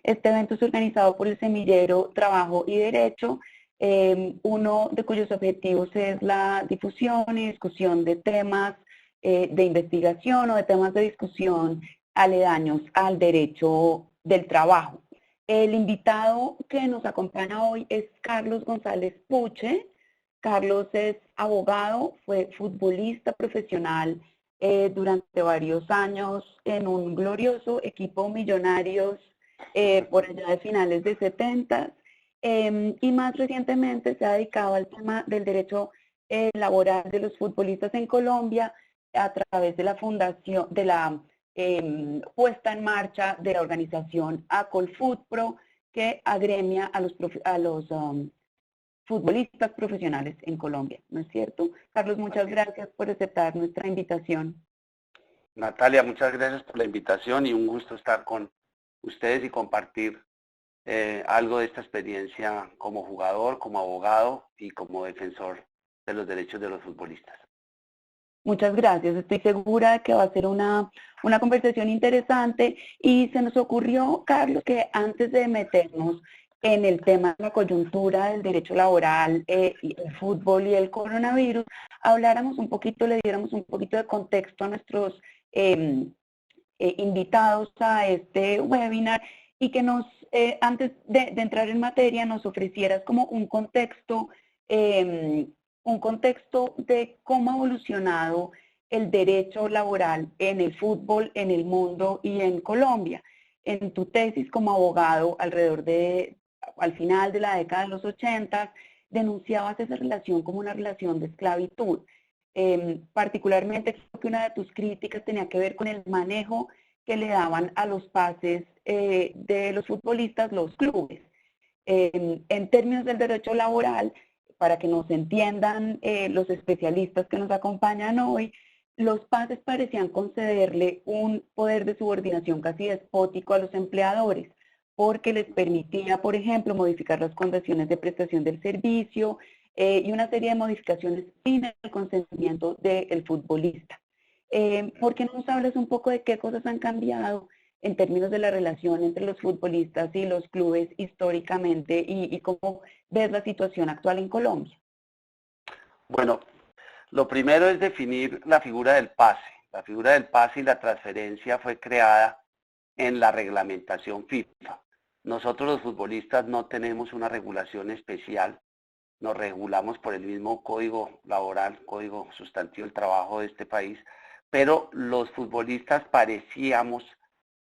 Este evento es organizado por el Semillero Trabajo y Derecho, uno de cuyos objetivos es la difusión y discusión de temas de investigación o de temas de discusión aledaños al derecho del trabajo. El invitado que nos acompaña hoy es Carlos González Puche. Carlos es abogado, fue futbolista profesional durante varios años en un glorioso equipo Millonarios por allá de finales de 70 y más recientemente se ha dedicado al tema del derecho laboral de los futbolistas en Colombia a través de la fundación, de la puesta en marcha de la organización ACOLFUTPRO, que agremia a los futbolistas profesionales en Colombia, ¿no es cierto? Carlos, muchas gracias por aceptar nuestra invitación. Natalia, muchas gracias por la invitación y un gusto estar con ustedes y compartir algo de esta experiencia como jugador, como abogado y como defensor de los derechos de los futbolistas. Muchas gracias, estoy segura de que va a ser una conversación interesante y se nos ocurrió, Carlos, que antes de meternos en el tema de la coyuntura del derecho laboral, y el fútbol y el coronavirus, habláramos un poquito, le diéramos un poquito de contexto a nuestros invitados a este webinar y que nos, antes de entrar en materia, nos ofrecieras como un contexto de cómo ha evolucionado el derecho laboral en el fútbol, en el mundo y en Colombia. En tu tesis como abogado, al final de la década de los 80, denunciabas esa relación como una relación de esclavitud. Particularmente creo que una de tus críticas tenía que ver con el manejo que le daban a los pases de los futbolistas los clubes. En términos del derecho laboral, para que nos entiendan los especialistas que nos acompañan hoy, los pases parecían concederle un poder de subordinación casi despótico a los empleadores, porque les permitía, por ejemplo, modificar las condiciones de prestación del servicio y una serie de modificaciones sin el consentimiento del futbolista. ¿Por qué no nos hablas un poco de qué cosas han cambiado en términos de la relación entre los futbolistas y los clubes históricamente y cómo ves la situación actual en Colombia? Bueno, lo primero es definir la figura del pase. La figura del pase y la transferencia fue creada en la reglamentación FIFA. Nosotros los futbolistas no tenemos una regulación especial, nos regulamos por el mismo código laboral, código sustantivo del trabajo de este país, pero los futbolistas parecíamos,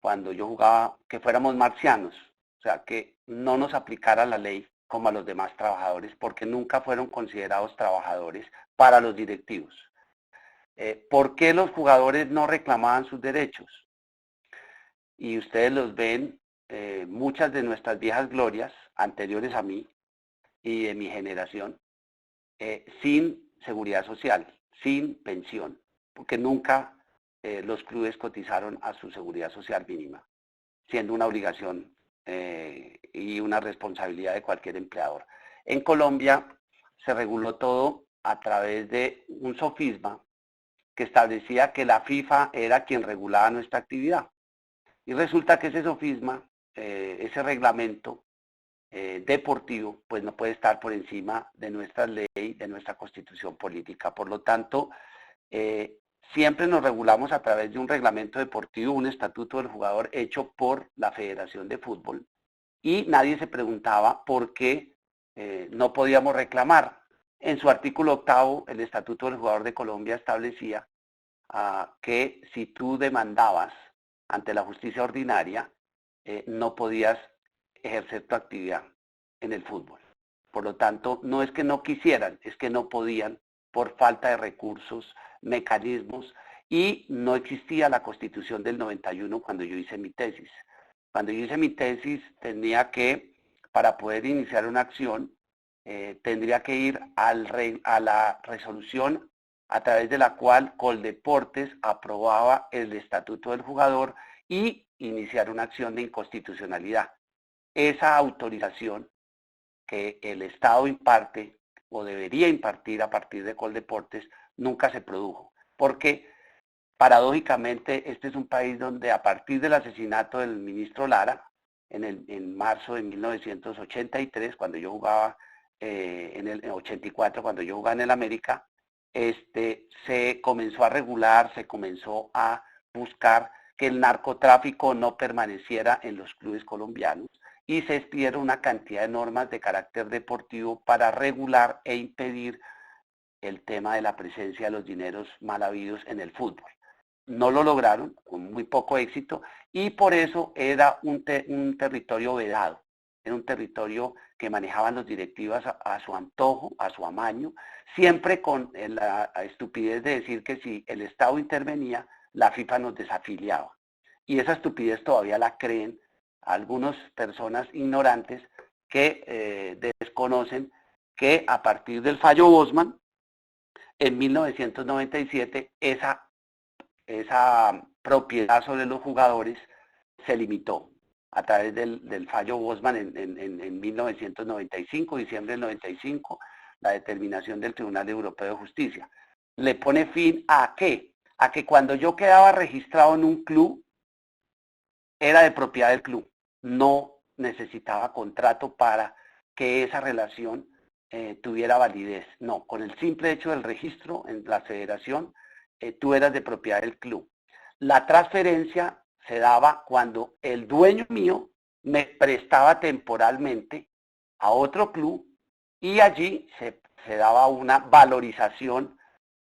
cuando yo jugaba, que fuéramos marcianos, o sea, que no nos aplicara la ley como a los demás trabajadores, porque nunca fueron considerados trabajadores para los directivos. ¿Por qué los jugadores no reclamaban sus derechos? Y ustedes los ven, muchas de nuestras viejas glorias, anteriores a mí y de mi generación, sin seguridad social, sin pensión, porque nunca los clubes cotizaron a su seguridad social mínima, siendo una obligación y una responsabilidad de cualquier empleador. En Colombia se reguló todo a través de un sofisma que establecía que la FIFA era quien regulaba nuestra actividad. Y resulta que ese sofisma, ese reglamento deportivo, pues no puede estar por encima de nuestra ley, de nuestra constitución política. Por lo tanto, siempre nos regulamos a través de un reglamento deportivo, un estatuto del jugador hecho por la Federación de Fútbol. Y nadie se preguntaba por qué no podíamos reclamar. En su artículo 8, el Estatuto del Jugador de Colombia establecía que si tú demandabas ante la justicia ordinaria, no podías ejercer tu actividad en el fútbol. Por lo tanto, no es que no quisieran, es que no podían por falta de recursos, mecanismos, y no existía la Constitución del 91 cuando yo hice mi tesis. Cuando yo hice mi tesis tenía que, para poder iniciar una acción, tendría que ir a la resolución a través de la cual Coldeportes aprobaba el estatuto del jugador y iniciar una acción de inconstitucionalidad. Esa autorización que el Estado imparte o debería impartir a partir de Coldeportes nunca se produjo, porque paradójicamente este es un país donde a partir del asesinato del ministro Lara, en marzo de 1983, cuando yo jugaba, en el 84, cuando yo jugaba en el América, se comenzó a regular, se comenzó a buscar que el narcotráfico no permaneciera en los clubes colombianos y se expidieron una cantidad de normas de carácter deportivo para regular e impedir el tema de la presencia de los dineros mal habidos en el fútbol. No lo lograron, con muy poco éxito, y por eso era un territorio vedado, era un territorio que manejaban los directivos a su antojo, a su amaño, siempre con la estupidez de decir que si el Estado intervenía, la FIFA nos desafiliaba. Y esa estupidez todavía la creen algunas personas ignorantes que desconocen que a partir del fallo Bosman, en 1997, esa propiedad sobre los jugadores se limitó a través del fallo Bosman en 1995, diciembre del 95, la determinación del Tribunal Europeo de Justicia. Le pone fin ¿a qué? A que cuando yo quedaba registrado en un club, era de propiedad del club. No necesitaba contrato para que esa relación tuviera validez. No, con el simple hecho del registro en la federación, tú eras de propiedad del club. La transferencia se daba cuando el dueño mío me prestaba temporalmente a otro club y allí se daba una valorización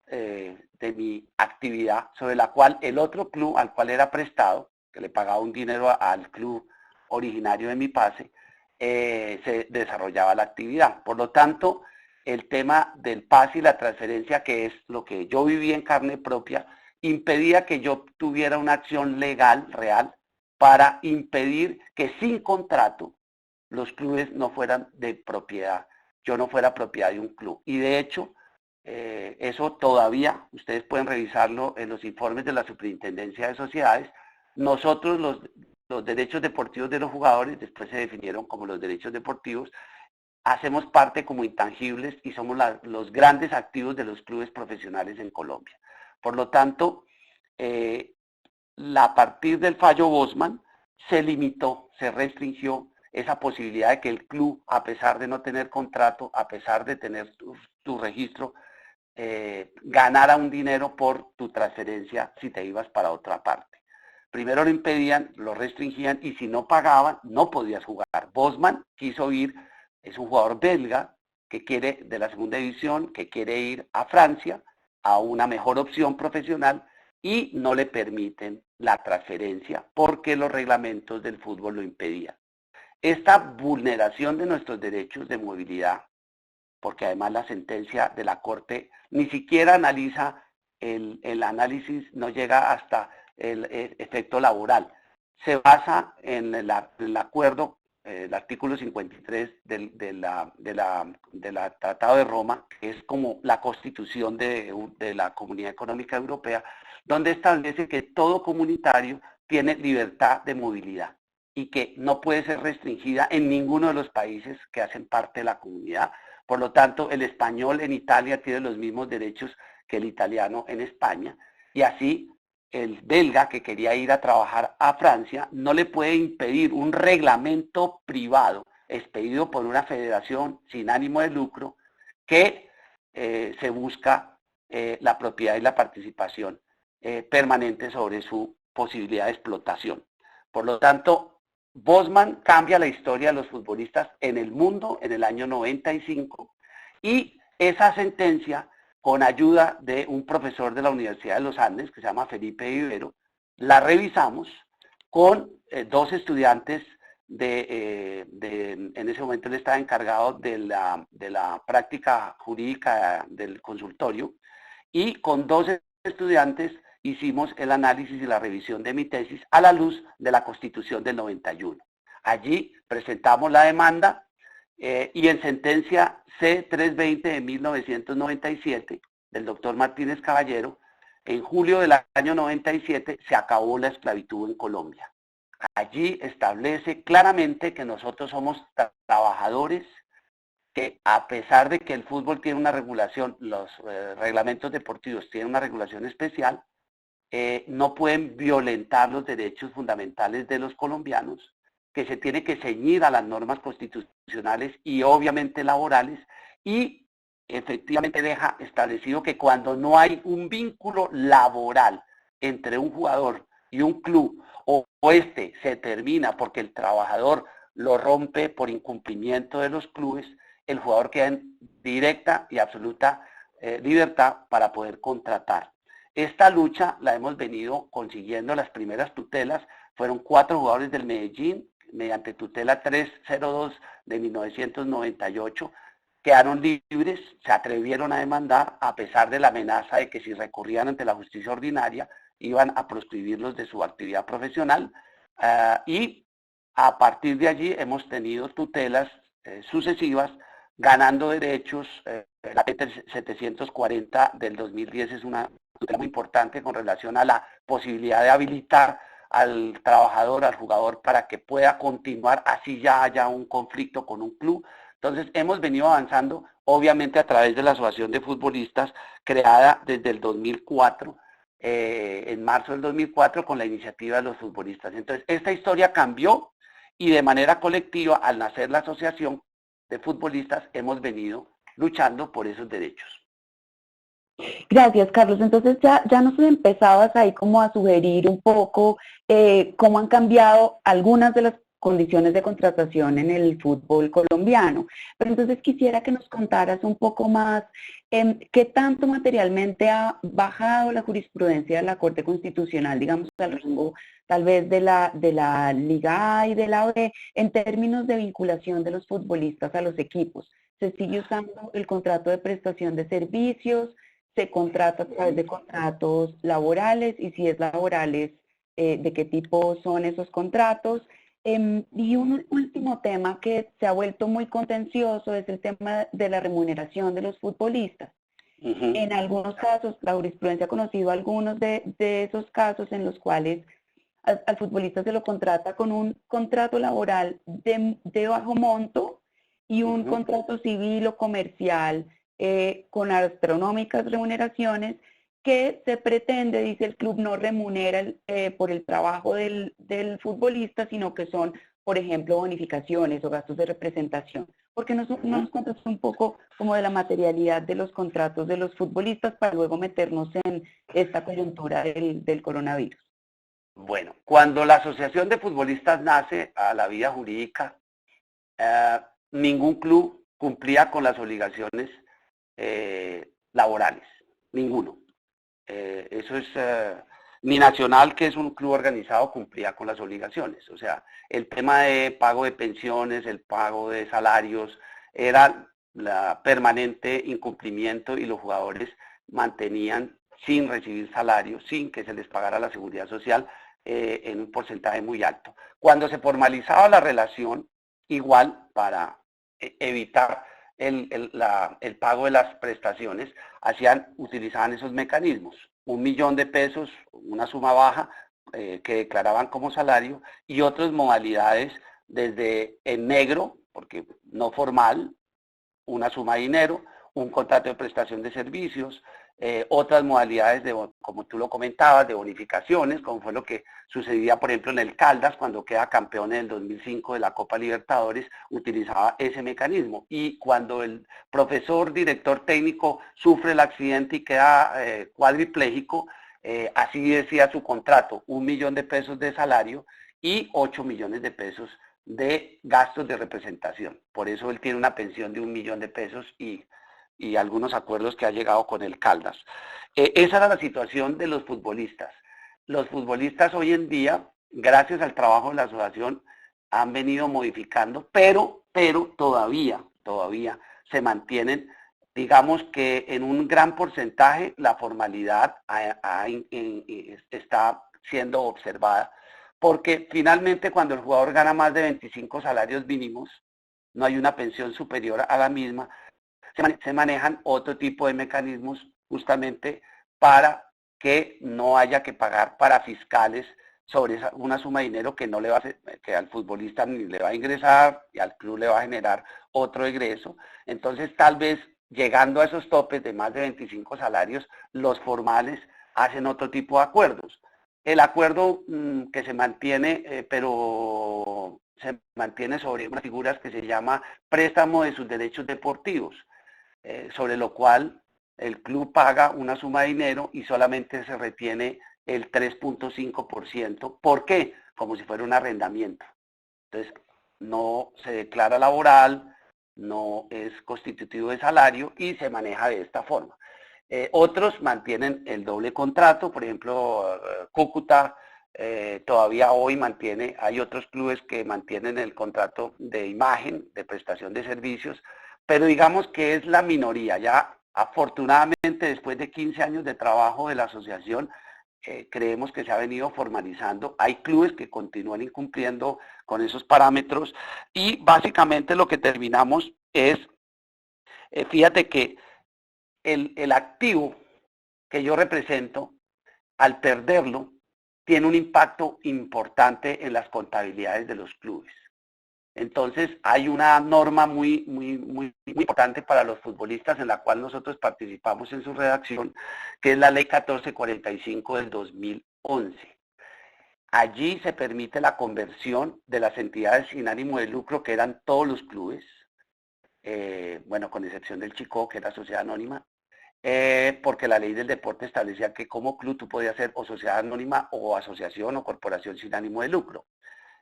de mi actividad, sobre la cual el otro club al cual era prestado, que le pagaba un dinero al club originario de mi pase, se desarrollaba la actividad. Por lo tanto, el tema del pase y la transferencia, que es lo que yo viví en carne propia, impedía que yo tuviera una acción legal, real, para impedir que sin contrato los clubes no fueran de propiedad, yo no fuera propiedad de un club. Y de hecho, eso todavía, ustedes pueden revisarlo en los informes de la Superintendencia de Sociedades. Nosotros los derechos deportivos de los jugadores, después se definieron como los derechos deportivos, hacemos parte como intangibles y somos los grandes activos de los clubes profesionales en Colombia. Por lo tanto, a partir del fallo Bosman, se limitó, se restringió esa posibilidad de que el club, a pesar de no tener contrato, a pesar de tener tu registro, ganara un dinero por tu transferencia si te ibas para otra parte. Primero lo impedían, lo restringían y si no pagaban, no podías jugar. Bosman quiso ir, es un jugador belga que quiere, de la segunda división, que quiere ir a Francia a una mejor opción profesional y no le permiten la transferencia porque los reglamentos del fútbol lo impedían. Esta vulneración de nuestros derechos de movilidad, porque además la sentencia de la Corte ni siquiera analiza el análisis, no llega hasta el efecto laboral. Se basa en el acuerdo, el artículo 53 del Tratado de Roma, que es como la constitución de la Comunidad Económica Europea, donde establece que todo comunitario tiene libertad de movilidad y que no puede ser restringida en ninguno de los países que hacen parte de la comunidad. Por lo tanto, el español en Italia tiene los mismos derechos que el italiano en España, y así el belga que quería ir a trabajar a Francia no le puede impedir un reglamento privado expedido por una federación sin ánimo de lucro que se busca la propiedad y la participación permanente sobre su posibilidad de explotación. Por lo tanto, Bosman cambia la historia de los futbolistas en el mundo en el año 95 y esa sentencia, con ayuda de un profesor de la Universidad de los Andes que se llama Felipe Vivero, la revisamos con dos estudiantes en ese momento él estaba encargado de la práctica jurídica del consultorio, y con dos estudiantes hicimos el análisis y la revisión de mi tesis a la luz de la Constitución del 91. Allí presentamos la demanda y en sentencia C-320 de 1997 del doctor Martínez Caballero, en julio del año 97 se acabó la esclavitud en Colombia. Allí establece claramente que nosotros somos trabajadores que, a pesar de que el fútbol tiene una regulación, los reglamentos deportivos tienen una regulación especial, no pueden violentar los derechos fundamentales de los colombianos que se tiene que ceñir a las normas constitucionales y obviamente laborales, y efectivamente deja establecido que cuando no hay un vínculo laboral entre un jugador y un club, o este se termina porque el trabajador lo rompe por incumplimiento de los clubes, el jugador queda en directa y absoluta libertad para poder contratar. Esta lucha la hemos venido consiguiendo. Las primeras tutelas fueron 4 jugadores del Medellín, mediante tutela 302 de 1998, quedaron libres, se atrevieron a demandar a pesar de la amenaza de que si recurrían ante la justicia ordinaria iban a proscribirlos de su actividad profesional, y a partir de allí hemos tenido tutelas sucesivas, ganando derechos. La 740 del 2010 es una tutela muy importante con relación a la posibilidad de habilitar al trabajador, al jugador, para que pueda continuar así ya haya un conflicto con un club. Entonces hemos venido avanzando, obviamente a través de la Asociación de Futbolistas, creada desde el 2004, en marzo del 2004, con la iniciativa de los futbolistas. Entonces esta historia cambió y de manera colectiva, al nacer la Asociación de Futbolistas, hemos venido luchando por esos derechos. Gracias, Carlos. Entonces ya nos empezabas ahí como a sugerir un poco cómo han cambiado algunas de las condiciones de contratación en el fútbol colombiano. Pero entonces quisiera que nos contaras un poco más qué tanto materialmente ha bajado la jurisprudencia de la Corte Constitucional, digamos, al rango tal vez de la Liga A y de la B, en términos de vinculación de los futbolistas a los equipos. ¿Se sigue usando el contrato de prestación de servicios? ¿Se contrata a través de contratos laborales? Y si es laborales, ¿de qué tipo son esos contratos? Y un último tema que se ha vuelto muy contencioso es el tema de la remuneración de los futbolistas. En algunos casos, la jurisprudencia ha conocido algunos de esos casos en los cuales al futbolista se lo contrata con un contrato laboral de bajo monto y un contrato civil o comercial con astronómicas remuneraciones, que se pretende, dice el club, no remunera por el trabajo del futbolista, sino que son, por ejemplo, bonificaciones o gastos de representación. ¿Por qué no nos cuentas un poco como de la materialidad de los contratos de los futbolistas para luego meternos en esta coyuntura del coronavirus? Bueno, cuando la Asociación de Futbolistas nace a la vía jurídica, ningún club cumplía con las obligaciones laborales, ninguno. Eso es, ni Nacional, que es un club organizado, cumplía con las obligaciones. O sea, el tema de pago de pensiones, el pago de salarios, era la permanente incumplimiento, y los jugadores mantenían sin recibir salario, sin que se les pagara la seguridad social, en un porcentaje muy alto. Cuando se formalizaba la relación, igual para evitar el pago de las prestaciones, utilizaban esos mecanismos: 1 millón de pesos, una suma baja que declaraban como salario, y otras modalidades desde en negro, porque no formal, una suma de dinero, un contrato de prestación de servicios, otras modalidades como tú lo comentabas, de bonificaciones, como fue lo que sucedía, por ejemplo, en el Caldas, cuando queda campeón en el 2005 de la Copa Libertadores, utilizaba ese mecanismo. Y cuando el profesor, director técnico, sufre el accidente y queda cuadripléjico, así decía su contrato: 1 millón de pesos de salario y 8 millones de pesos de gastos de representación. Por eso él tiene una pensión de 1 millón de pesos y algunos acuerdos que ha llegado con el Caldas. Esa era la situación de los futbolistas. Los futbolistas hoy en día, gracias al trabajo de la asociación, han venido modificando, pero todavía se mantienen, digamos que en un gran porcentaje, la formalidad está siendo observada, porque finalmente cuando el jugador gana más de 25 salarios mínimos, no hay una pensión superior a la misma, se manejan otro tipo de mecanismos justamente para que no haya que pagar para fiscales sobre una suma de dinero que no le va que al futbolista ni le va a ingresar y al club le va a generar otro egreso. Entonces, tal vez llegando a esos topes de más de 25 salarios, los formales hacen otro tipo de acuerdos. El acuerdo que se mantiene, pero se mantiene sobre unas figuras que se llama préstamo de sus derechos deportivos, sobre lo cual el club paga una suma de dinero y solamente se retiene el 3.5%. ¿Por qué? Como si fuera un arrendamiento. Entonces, no se declara laboral, no es constitutivo de salario y se maneja de esta forma. Otros mantienen el doble contrato, por ejemplo, Cúcuta todavía hoy mantiene, hay otros clubes que mantienen el contrato de imagen, de prestación de servicios, pero digamos que es la minoría. Ya afortunadamente después de 15 años de trabajo de la asociación, creemos que se ha venido formalizando. Hay clubes que continúan incumpliendo con esos parámetros y básicamente lo que terminamos es, fíjate que el activo que yo represento, al perderlo, tiene un impacto importante en las contabilidades de los clubes. Entonces, hay una norma muy importante para los futbolistas en la cual nosotros participamos en su redacción, que es la Ley 1445 del 2011. Allí se permite la conversión de las entidades sin ánimo de lucro, que eran todos los clubes, bueno, con excepción del Chicó, que era sociedad anónima, porque la ley del deporte establecía que como club tú podías ser o sociedad anónima o asociación o corporación sin ánimo de lucro.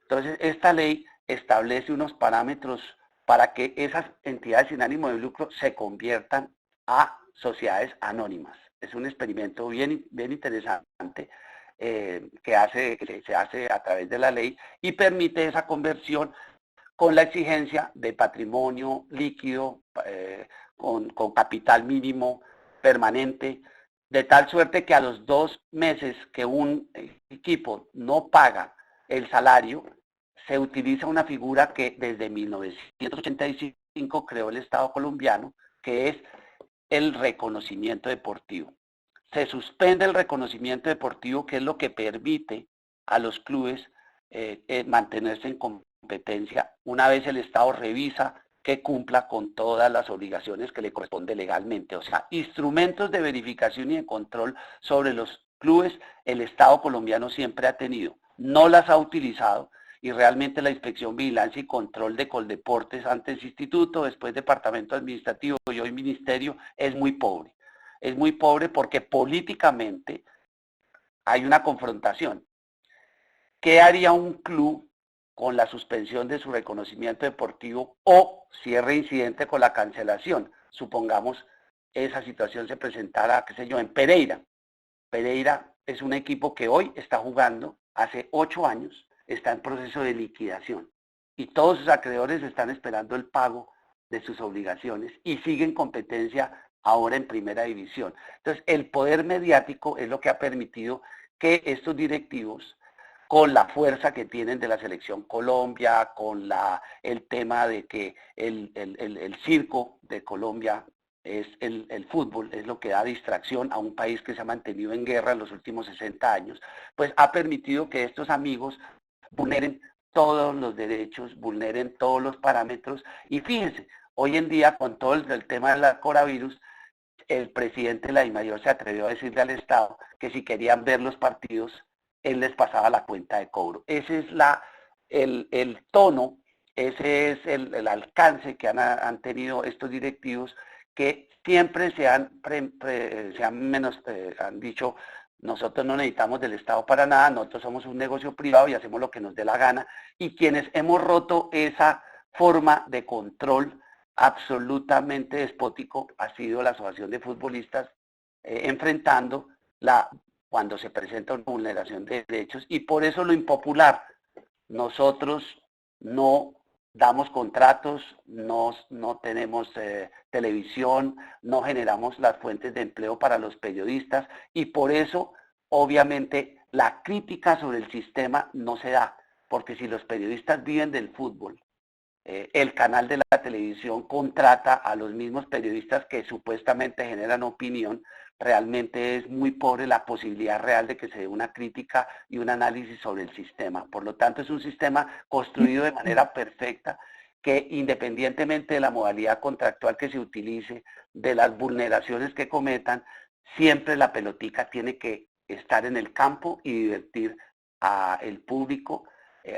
Entonces, esta ley establece unos parámetros para que esas entidades sin ánimo de lucro se conviertan a sociedades anónimas. Es un experimento bien interesante que se hace a través de la ley y permite esa conversión con la exigencia de patrimonio líquido, con capital mínimo permanente, de tal suerte que a los 2 meses que un equipo no paga el salario, se utiliza una figura que desde 1985 creó el Estado colombiano, que es el reconocimiento deportivo. Se suspende el reconocimiento deportivo, que es lo que permite a los clubes mantenerse en competencia una vez el Estado revisa que cumpla con todas las obligaciones que le corresponde legalmente. O sea, instrumentos de verificación y de control sobre los clubes el Estado colombiano siempre ha tenido. No las ha utilizado y realmente la Inspección, Vigilancia y Control de Coldeportes, antes instituto, después departamento administrativo y hoy ministerio, es muy pobre. Es muy pobre porque políticamente hay una confrontación. ¿Qué haría un club con la suspensión de su reconocimiento deportivo o cierre incidente con la cancelación? Supongamos esa situación se presentara, qué sé yo, en Pereira. Pereira es un equipo que hoy está jugando, hace 8 años, está en proceso de liquidación y todos sus acreedores están esperando el pago de sus obligaciones y siguen competencia ahora en primera división. Entonces, el poder mediático es lo que ha permitido que estos directivos, con la fuerza que tienen de la Selección Colombia, con el tema de que el circo de Colombia es el fútbol, es lo que da distracción a un país que se ha mantenido en guerra en los últimos 60 años, pues ha permitido que estos amigos vulneren todos los derechos, vulneren todos los parámetros. Y fíjense, hoy en día con todo el tema del coronavirus, el presidente de la DIMAYOR se atrevió a decirle al Estado que si querían ver los partidos, él les pasaba la cuenta de cobro. Ese es el tono, ese es el alcance que han tenido estos directivos, que siempre han dicho, nosotros no necesitamos del Estado para nada, nosotros somos un negocio privado y hacemos lo que nos dé la gana, y quienes hemos roto esa forma de control absolutamente despótico ha sido la Asociación de Futbolistas, enfrentando cuando se presenta una vulneración de derechos, y por eso lo impopular. Nosotros no damos contratos, no tenemos televisión, no generamos las fuentes de empleo para los periodistas, y por eso obviamente la crítica sobre el sistema no se da, porque si los periodistas viven del fútbol, el canal de la televisión contrata a los mismos periodistas que supuestamente generan opinión, realmente es muy pobre la posibilidad real de que se dé una crítica y un análisis sobre el sistema. Por lo tanto, es un sistema construido de manera perfecta, que independientemente de la modalidad contractual que se utilice, de las vulneraciones que cometan, siempre la pelotica tiene que estar en el campo y divertir al público,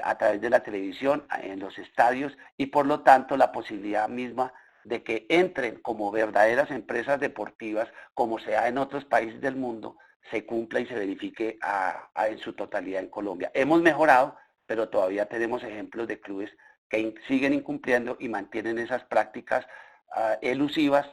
a través de la televisión, en los estadios, y por lo tanto la posibilidad misma de que entren como verdaderas empresas deportivas, como se da en otros países del mundo, se cumpla y se verifique en su totalidad en Colombia. Hemos mejorado, pero todavía tenemos ejemplos de clubes que siguen incumpliendo y mantienen esas prácticas elusivas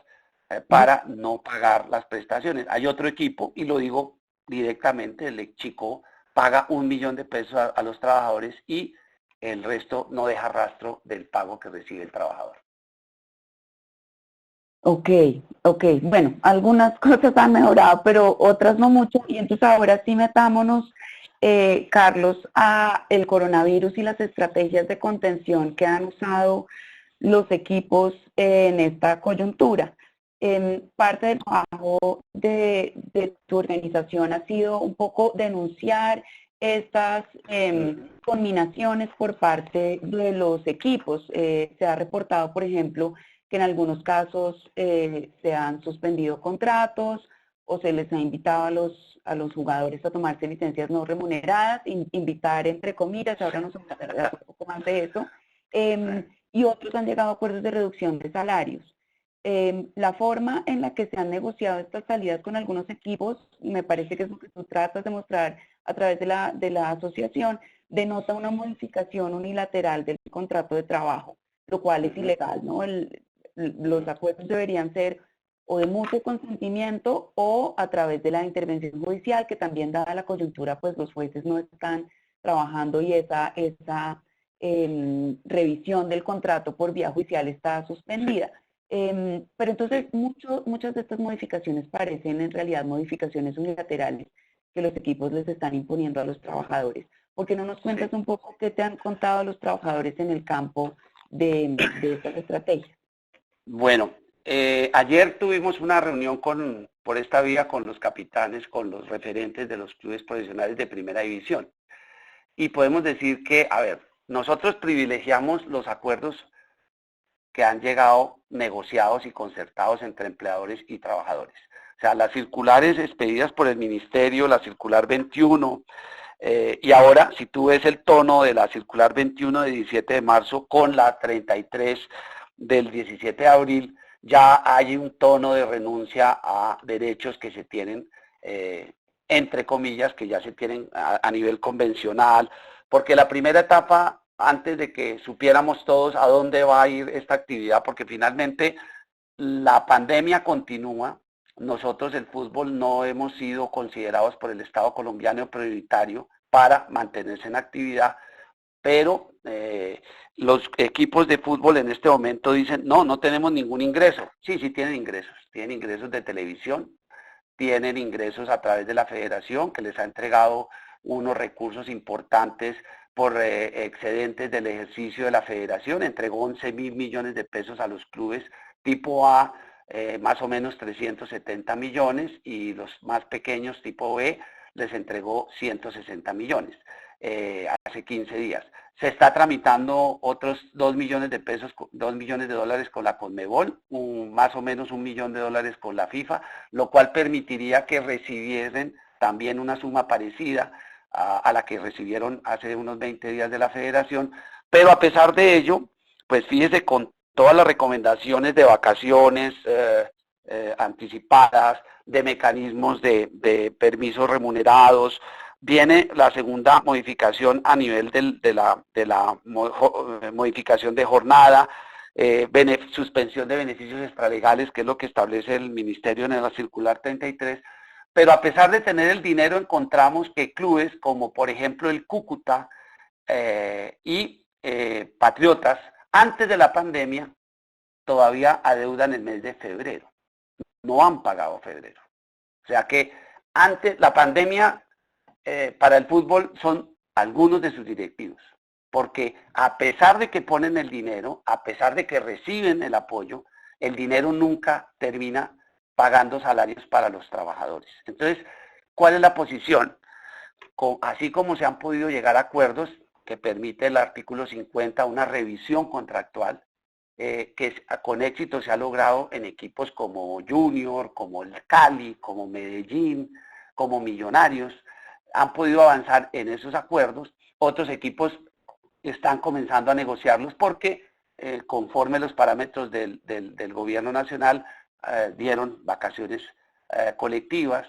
para no pagar las prestaciones. Hay otro equipo, y lo digo directamente, el Chico paga 1 millón de pesos a los trabajadores y el resto no deja rastro del pago que recibe el trabajador. Ok, ok. Bueno, algunas cosas han mejorado, pero otras no mucho. Y entonces ahora sí metámonos, Carlos, a el coronavirus y las estrategias de contención que han usado los equipos en esta coyuntura. Parte del trabajo de tu organización ha sido un poco denunciar estas combinaciones por parte de los equipos. Se ha reportado, por ejemplo, que en algunos casos se han suspendido contratos o se les ha invitado a los jugadores a tomarse licencias no remuneradas, invitar entre comillas, ahora nos vamos a hablar un poco más de eso, y otros han llegado a acuerdos de reducción de salarios. La forma en la que se han negociado estas salidas con algunos equipos, me parece que es lo que tú tratas de mostrar a través de la asociación, denota una modificación unilateral del contrato de trabajo, lo cual es ilegal, ¿no? Los acuerdos deberían ser o de mutuo consentimiento o a través de la intervención judicial, que también dada la coyuntura, pues los jueces no están trabajando y esa revisión del contrato por vía judicial está suspendida. Pero entonces muchas de estas modificaciones parecen en realidad modificaciones unilaterales que los equipos les están imponiendo a los trabajadores. ¿Por qué no nos cuentas un poco qué te han contado los trabajadores en el campo de estas estrategias? Bueno, ayer tuvimos una reunión por esta vía con los capitanes, con los referentes de los clubes profesionales de primera división. Y podemos decir que, a ver, nosotros privilegiamos los acuerdos que han llegado negociados y concertados entre empleadores y trabajadores. O sea, las circulares expedidas por el ministerio, la circular 21, y ahora, si tú ves el tono de la circular 21 de 17 de marzo con la 33 del 17 de abril, ya hay un tono de renuncia a derechos que se tienen, entre comillas, que ya se tienen a nivel convencional, porque la primera etapa, antes de que supiéramos todos a dónde va a ir esta actividad, porque finalmente la pandemia continúa, nosotros el fútbol no hemos sido considerados por el Estado colombiano prioritario para mantenerse en actividad, pero los equipos de fútbol en este momento dicen, no tenemos ningún ingreso. Sí tienen ingresos de televisión, tienen ingresos a través de la federación que les ha entregado unos recursos importantes por excedentes del ejercicio de la federación, entregó 11.000 millones de pesos a los clubes tipo A, más o menos 370 millones, y los más pequeños tipo B les entregó 160 millones hace 15 días. Se está tramitando otros 2 millones de pesos, 2 millones de dólares con la Conmebol, más o menos 1 millón de dólares con la FIFA, lo cual permitiría que recibiesen también una suma parecida a la que recibieron hace unos 20 días de la federación, pero a pesar de ello, pues fíjese, con todas las recomendaciones de vacaciones anticipadas, de mecanismos de permisos remunerados, viene la segunda modificación a nivel de la modificación de jornada, suspensión de beneficios extralegales, que es lo que establece el Ministerio en la circular 33, pero a pesar de tener el dinero, encontramos que clubes como por ejemplo el Cúcuta y Patriotas, antes de la pandemia, todavía adeudan el mes de febrero. No han pagado febrero. O sea que antes la pandemia para el fútbol son algunos de sus directivos. Porque a pesar de que ponen el dinero, a pesar de que reciben el apoyo, el dinero nunca termina pagando salarios para los trabajadores. Entonces, ¿cuál es la posición? Así como se han podido llegar a acuerdos que permite el artículo 50, una revisión contractual, que con éxito se ha logrado en equipos como Junior, como el Cali, como Medellín, como Millonarios, han podido avanzar en esos acuerdos. Otros equipos están comenzando a negociarlos porque conforme los parámetros del gobierno nacional dieron vacaciones colectivas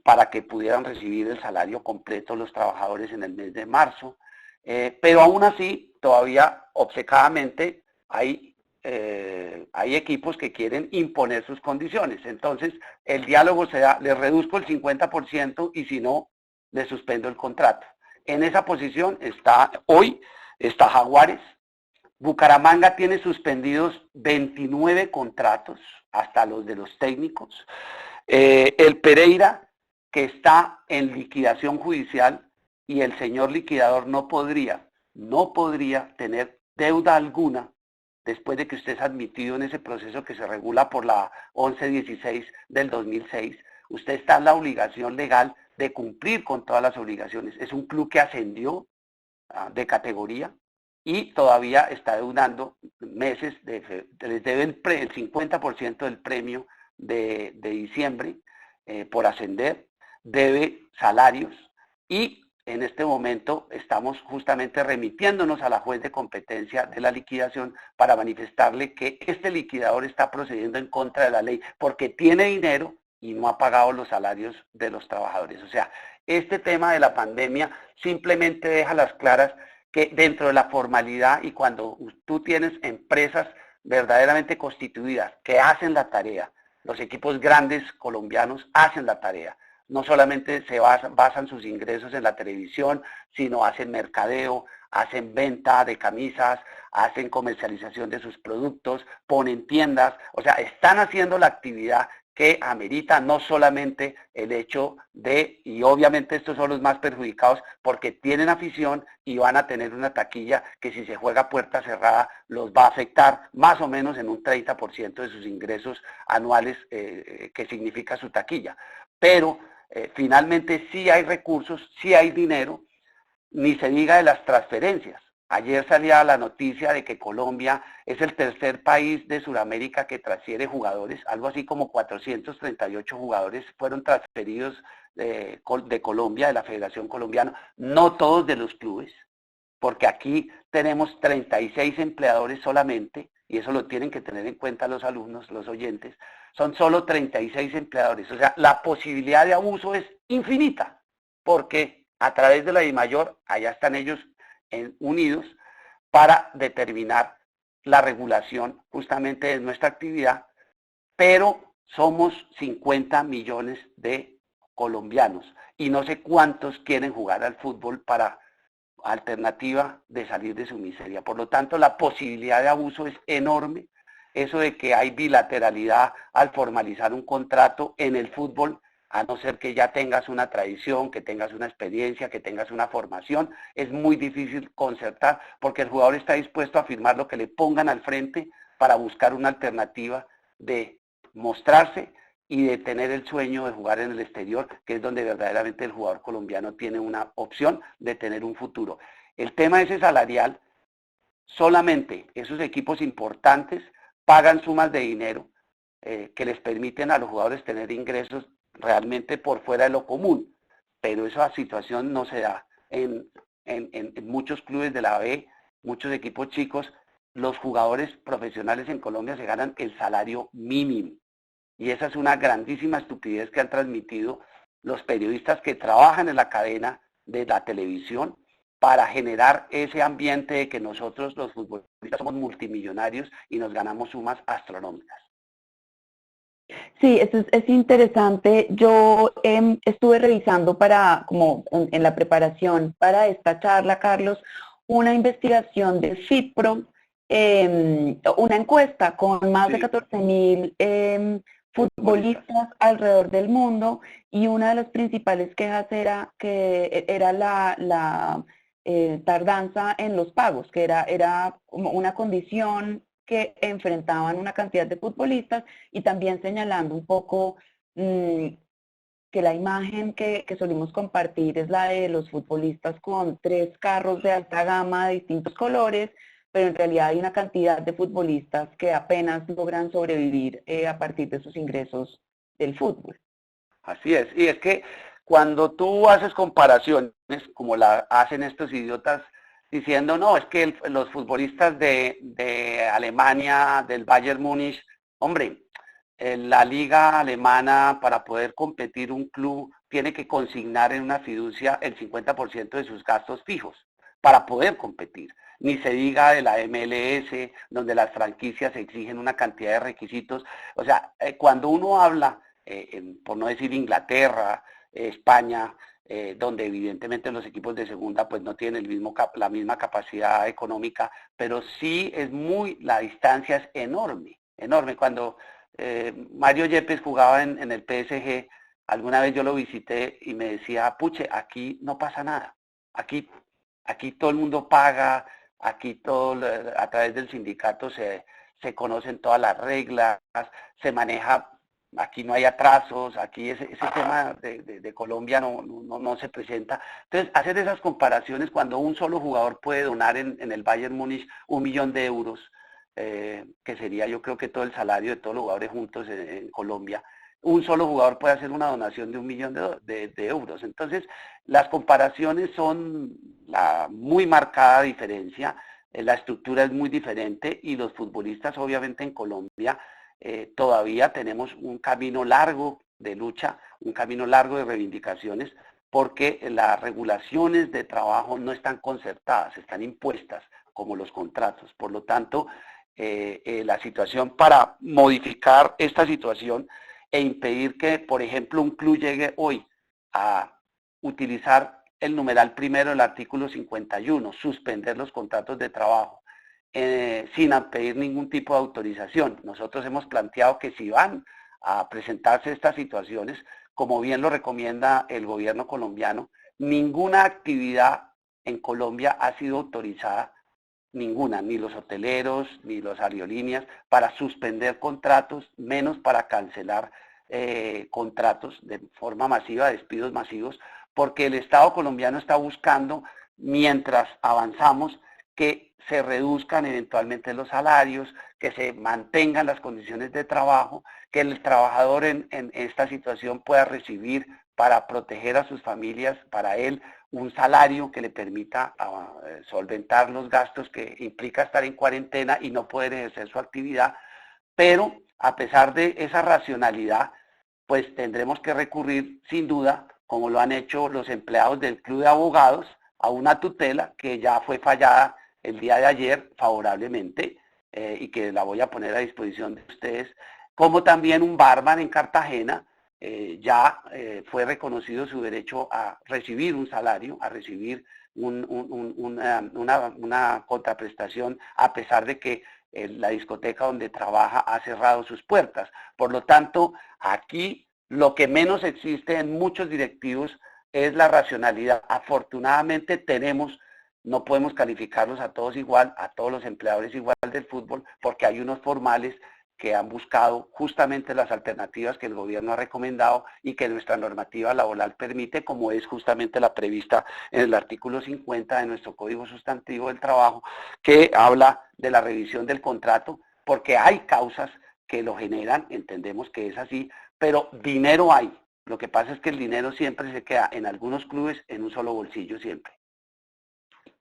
para que pudieran recibir el salario completo los trabajadores en el mes de marzo. Pero aún así, todavía obcecadamente hay equipos que quieren imponer sus condiciones. Entonces, el diálogo se da, les reduzco el 50% y si no, les suspendo el contrato. En esa posición hoy está Jaguares. Bucaramanga tiene suspendidos 29 contratos, hasta los de los técnicos. El Pereira, que está en liquidación judicial, y el señor liquidador no podría tener deuda alguna después de que usted es admitido en ese proceso que se regula por la 1116 del 2006. Usted está en la obligación legal de cumplir con todas las obligaciones. Es un club que ascendió de categoría y todavía está deudando meses, les debe el 50% del premio de diciembre por ascender, debe salarios y en este momento estamos justamente remitiéndonos a la juez de competencia de la liquidación para manifestarle que este liquidador está procediendo en contra de la ley porque tiene dinero y no ha pagado los salarios de los trabajadores. O sea, este tema de la pandemia simplemente deja las claras que dentro de la formalidad y cuando tú tienes empresas verdaderamente constituidas que hacen la tarea, los equipos grandes colombianos hacen la tarea. No solamente se basan sus ingresos en la televisión, sino hacen mercadeo, hacen venta de camisas, hacen comercialización de sus productos, ponen tiendas, o sea, están haciendo la actividad que amerita no solamente el hecho de, y obviamente estos son los más perjudicados porque tienen afición y van a tener una taquilla que si se juega a puerta cerrada los va a afectar más o menos en un 30% de sus ingresos anuales que significa su taquilla. Pero finalmente sí hay recursos, sí hay dinero, ni se diga de las transferencias. Ayer salía la noticia de que Colombia es el tercer país de Sudamérica que transfiere jugadores, algo así como 438 jugadores fueron transferidos de Colombia, de la Federación Colombiana, no todos de los clubes, porque aquí tenemos 36 empleadores solamente, y eso lo tienen que tener en cuenta los alumnos, los oyentes, son solo 36 empleadores, o sea, la posibilidad de abuso es infinita, porque a través de la DIMAYOR, allá están ellos unidos para determinar la regulación justamente de nuestra actividad, pero somos 50 millones de colombianos y no sé cuántos quieren jugar al fútbol para alternativa de salir de su miseria. Por lo tanto, la posibilidad de abuso es enorme. Eso de que hay bilateralidad al formalizar un contrato en el fútbol, a no ser que ya tengas una tradición, que tengas una experiencia, que tengas una formación, es muy difícil concertar porque el jugador está dispuesto a firmar lo que le pongan al frente para buscar una alternativa de mostrarse y de tener el sueño de jugar en el exterior, que es donde verdaderamente el jugador colombiano tiene una opción de tener un futuro. El tema ese salarial, solamente esos equipos importantes pagan sumas de dinero que les permiten a los jugadores tener ingresos realmente por fuera de lo común, pero esa situación no se da en muchos clubes de la B, muchos equipos chicos. Los jugadores profesionales en Colombia se ganan el salario mínimo y esa es una grandísima estupidez que han transmitido los periodistas que trabajan en la cadena de la televisión para generar ese ambiente de que nosotros los futbolistas somos multimillonarios y nos ganamos sumas astronómicas. Sí, eso es interesante. Yo estuve revisando como en la preparación para esta charla, Carlos, una investigación de FITPRO, una encuesta con más de 14.000 futbolistas alrededor del mundo y una de las principales quejas era que era la tardanza en los pagos, que era como una condición que enfrentaban una cantidad de futbolistas y también señalando un poco que la imagen que solimos compartir es la de los futbolistas con 3 carros de alta gama de distintos colores, pero en realidad hay una cantidad de futbolistas que apenas logran sobrevivir a partir de sus ingresos del fútbol. Así es, y es que cuando tú haces comparaciones, como la hacen estos idiotas diciendo, no, es que los futbolistas de Alemania, del Bayern Múnich, hombre, la liga alemana para poder competir un club tiene que consignar en una fiducia el 50% de sus gastos fijos para poder competir. Ni se diga de la MLS, donde las franquicias exigen una cantidad de requisitos. O sea, cuando uno habla, por no decir Inglaterra, España, donde evidentemente los equipos de segunda pues no tienen la misma capacidad económica, pero sí la distancia es enorme, enorme. Cuando Mario Yepes jugaba en el PSG, alguna vez yo lo visité y me decía, puche, aquí no pasa nada, aquí todo el mundo paga, aquí a través del sindicato se conocen todas las reglas, se maneja, aquí no hay atrasos, aquí ese tema de Colombia no se presenta. Entonces, hacer esas comparaciones cuando un solo jugador puede donar en el Bayern Múnich 1.000.000 de euros, que sería yo creo que todo el salario de todos los jugadores juntos en Colombia, un solo jugador puede hacer una donación de 1.000.000 de euros. Entonces, las comparaciones son la muy marcada diferencia, la estructura es muy diferente y los futbolistas obviamente en Colombia todavía tenemos un camino largo de lucha, un camino largo de reivindicaciones, porque las regulaciones de trabajo no están concertadas, están impuestas como los contratos. Por lo tanto, la situación para modificar esta situación e impedir que, por ejemplo, un club llegue hoy a utilizar el numeral primero del artículo 51, suspender los contratos de trabajo, sin pedir ningún tipo de autorización. Nosotros hemos planteado que si van a presentarse estas situaciones, como bien lo recomienda el gobierno colombiano, ninguna actividad en Colombia ha sido autorizada, ninguna, ni los hoteleros, ni las aerolíneas, para suspender contratos, menos para cancelar contratos de forma masiva, despidos masivos, porque el Estado colombiano está buscando, mientras avanzamos, que se reduzcan eventualmente los salarios, que se mantengan las condiciones de trabajo, que el trabajador en esta situación pueda recibir para proteger a sus familias, para él, un salario que le permita solventar los gastos que implica estar en cuarentena y no poder ejercer su actividad. Pero a pesar de esa racionalidad, pues tendremos que recurrir sin duda, como lo han hecho los empleados del Club de Abogados, a una tutela que ya fue fallada el día de ayer favorablemente y que la voy a poner a disposición de ustedes, como también un barman en Cartagena ya fue reconocido su derecho a recibir un salario, a recibir una contraprestación, a pesar de que la discoteca donde trabaja ha cerrado sus puertas. Por lo tanto, aquí lo que menos existe en muchos directivos es la racionalidad. Afortunadamente no podemos calificarlos a todos igual, a todos los empleadores igual del fútbol, porque hay unos formales que han buscado justamente las alternativas que el gobierno ha recomendado y que nuestra normativa laboral permite, como es justamente la prevista en el artículo 50 de nuestro Código Sustantivo del Trabajo, que habla de la revisión del contrato, porque hay causas que lo generan, entendemos que es así, pero dinero hay. Lo que pasa es que el dinero siempre se queda en algunos clubes en un solo bolsillo siempre.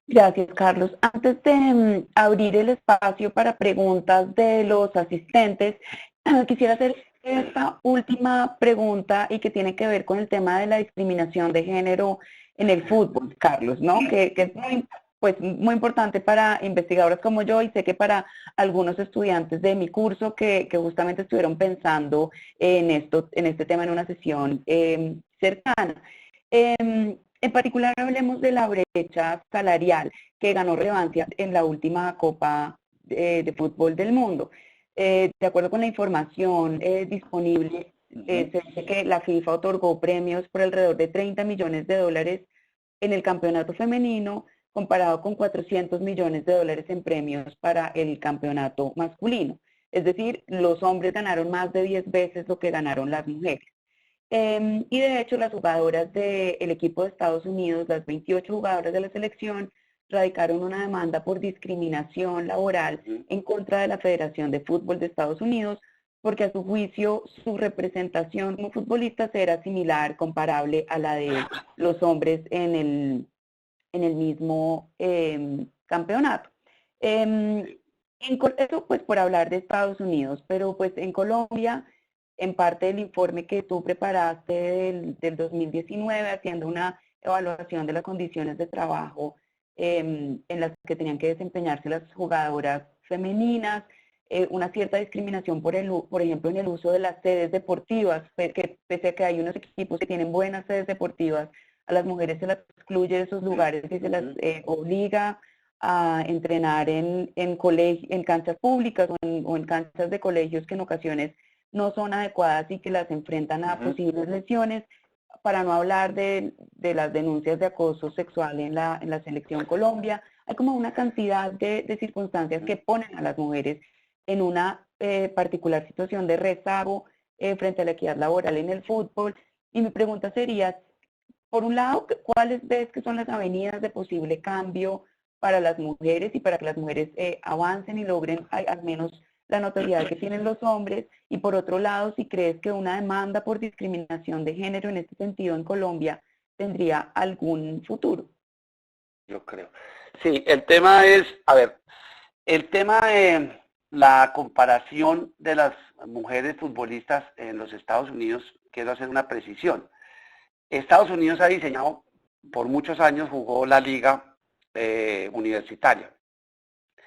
Gracias, Carlos. Antes de abrir el espacio para preguntas de los asistentes, quisiera hacer esta última pregunta y que tiene que ver con el tema de la discriminación de género en el fútbol, Carlos, ¿no? Que es muy importante para investigadores como yo y sé que para algunos estudiantes de mi curso que justamente estuvieron pensando en este tema en una sesión cercana. En particular hablemos de la brecha salarial que ganó relevancia en la última Copa de Fútbol del Mundo. De acuerdo con la información disponible, se dice que la FIFA otorgó premios por alrededor de 30 millones de dólares en el campeonato femenino, comparado con 400 millones de dólares en premios para el campeonato masculino. Es decir, los hombres ganaron más de 10 veces lo que ganaron las mujeres. Y de hecho las jugadoras del equipo de Estados Unidos, las 28 jugadoras de la selección, radicaron una demanda por discriminación laboral en contra de la Federación de Fútbol de Estados Unidos, porque a su juicio su representación como futbolistas era similar, comparable a la de los hombres en en el mismo campeonato. Eso pues por hablar de Estados Unidos, pero pues en Colombia, en parte del informe que tú preparaste del 2019, haciendo una evaluación de las condiciones de trabajo en las que tenían que desempeñarse las jugadoras femeninas, una cierta discriminación por ejemplo, en el uso de las sedes deportivas, que pese a que hay unos equipos que tienen buenas sedes deportivas, a las mujeres se las excluye de esos lugares y se las obliga a entrenar en canchas públicas o en canchas de colegios que en ocasiones no son adecuadas y que las enfrentan a posibles lesiones, para no hablar de las denuncias de acoso sexual en la selección Colombia. Hay como una cantidad de circunstancias que ponen a las mujeres en una particular situación de rezago frente a la equidad laboral en el fútbol. Y mi pregunta sería, por un lado, ¿cuáles ves que son las avenidas de posible cambio para las mujeres y para que las mujeres avancen y logren al menos la notoriedad que tienen los hombres? Y por otro lado, si crees que una demanda por discriminación de género en este sentido en Colombia tendría algún futuro. Yo creo. Sí, el tema es, a ver, el tema de la comparación de las mujeres futbolistas en los Estados Unidos, quiero hacer una precisión. Estados Unidos ha diseñado, por muchos años jugó la liga universitaria.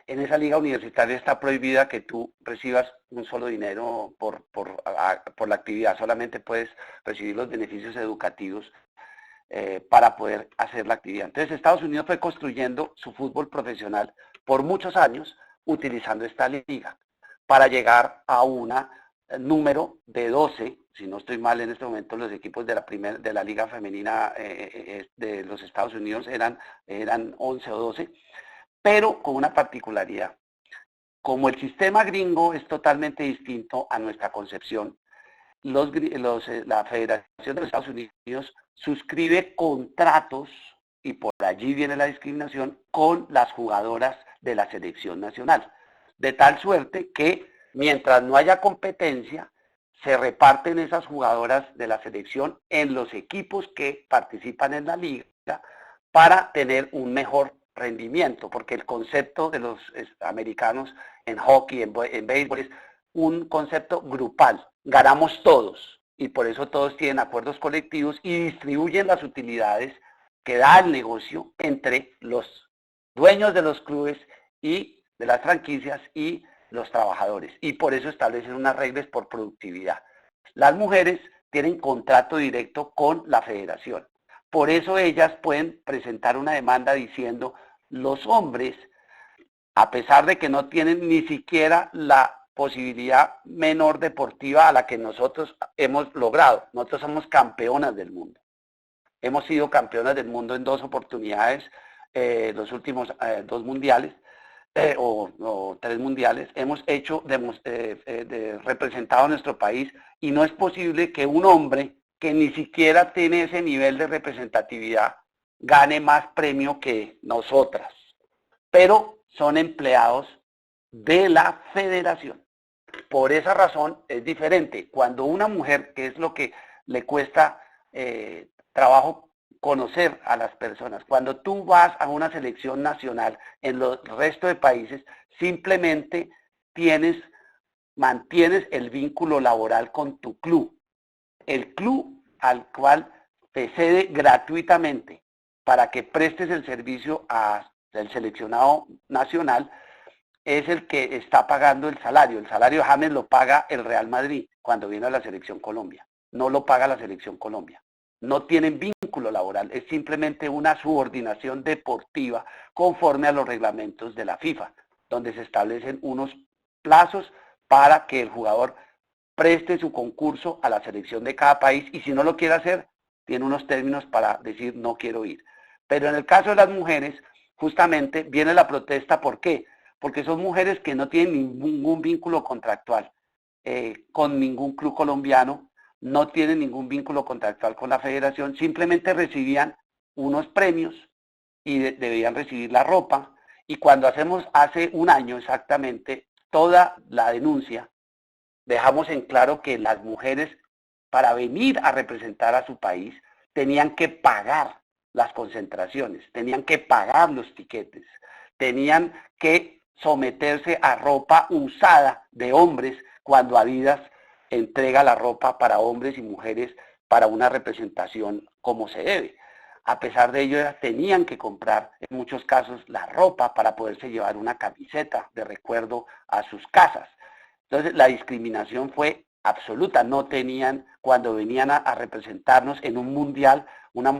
En esa liga universitaria está prohibida que tú recibas un solo dinero por la actividad, solamente puedes recibir los beneficios educativos para poder hacer la actividad. Entonces Estados Unidos fue construyendo su fútbol profesional por muchos años utilizando esta liga para llegar a un número de 12, si no estoy mal en este momento, los equipos de la liga femenina de los Estados Unidos eran 11 o 12, pero con una particularidad. Como el sistema gringo es totalmente distinto a nuestra concepción, la Federación de los Estados Unidos suscribe contratos, y por allí viene la discriminación, con las jugadoras de la selección nacional. De tal suerte que mientras no haya competencia, se reparten esas jugadoras de la selección en los equipos que participan en la liga para tener un mejor rendimiento, porque el concepto de los americanos en hockey, en béisbol, es un concepto grupal. Ganamos todos y por eso todos tienen acuerdos colectivos y distribuyen las utilidades que da el negocio entre los dueños de los clubes y de las franquicias y los trabajadores. Y por eso establecen unas reglas por productividad. Las mujeres tienen contrato directo con la federación. Por eso ellas pueden presentar una demanda diciendo, los hombres, a pesar de que no tienen ni siquiera la posibilidad menor deportiva a la que nosotros hemos logrado. Nosotros somos campeonas del mundo. Hemos sido campeonas del mundo en 2 oportunidades, los últimos 2 mundiales, o 3 mundiales. Hemos hecho, representado a nuestro país, y no es posible que un hombre que ni siquiera tiene ese nivel de representatividad gane más premio que nosotras. Pero son empleados de la federación. Por esa razón es diferente. Cuando una mujer, que es lo que le cuesta trabajo conocer a las personas, cuando tú vas a una selección nacional en el resto de países, simplemente mantienes el vínculo laboral con tu club. El club al cual te cede gratuitamente para que prestes el servicio al seleccionado nacional, es el que está pagando el salario. El salario de James lo paga el Real Madrid cuando viene a la Selección Colombia. No lo paga la Selección Colombia. No tienen vínculo laboral. Es simplemente una subordinación deportiva conforme a los reglamentos de la FIFA, donde se establecen unos plazos para que el jugador preste su concurso a la selección de cada país, y si no lo quiere hacer, tiene unos términos para decir no quiero ir. Pero en el caso de las mujeres, justamente viene la protesta. ¿Por qué? Porque son mujeres que no tienen ningún vínculo contractual con ningún club colombiano, no tienen ningún vínculo contractual con la federación, simplemente recibían unos premios y debían recibir la ropa. Y cuando hace un año exactamente, toda la denuncia, dejamos en claro que las mujeres, para venir a representar a su país, tenían que pagar las concentraciones, tenían que pagar los tiquetes, tenían que someterse a ropa usada de hombres cuando Adidas entrega la ropa para hombres y mujeres para una representación como se debe. A pesar de ello, tenían que comprar en muchos casos la ropa para poderse llevar una camiseta de recuerdo a sus casas. Entonces, la discriminación fue absoluta. No tenían, cuando venían a representarnos en un mundial, una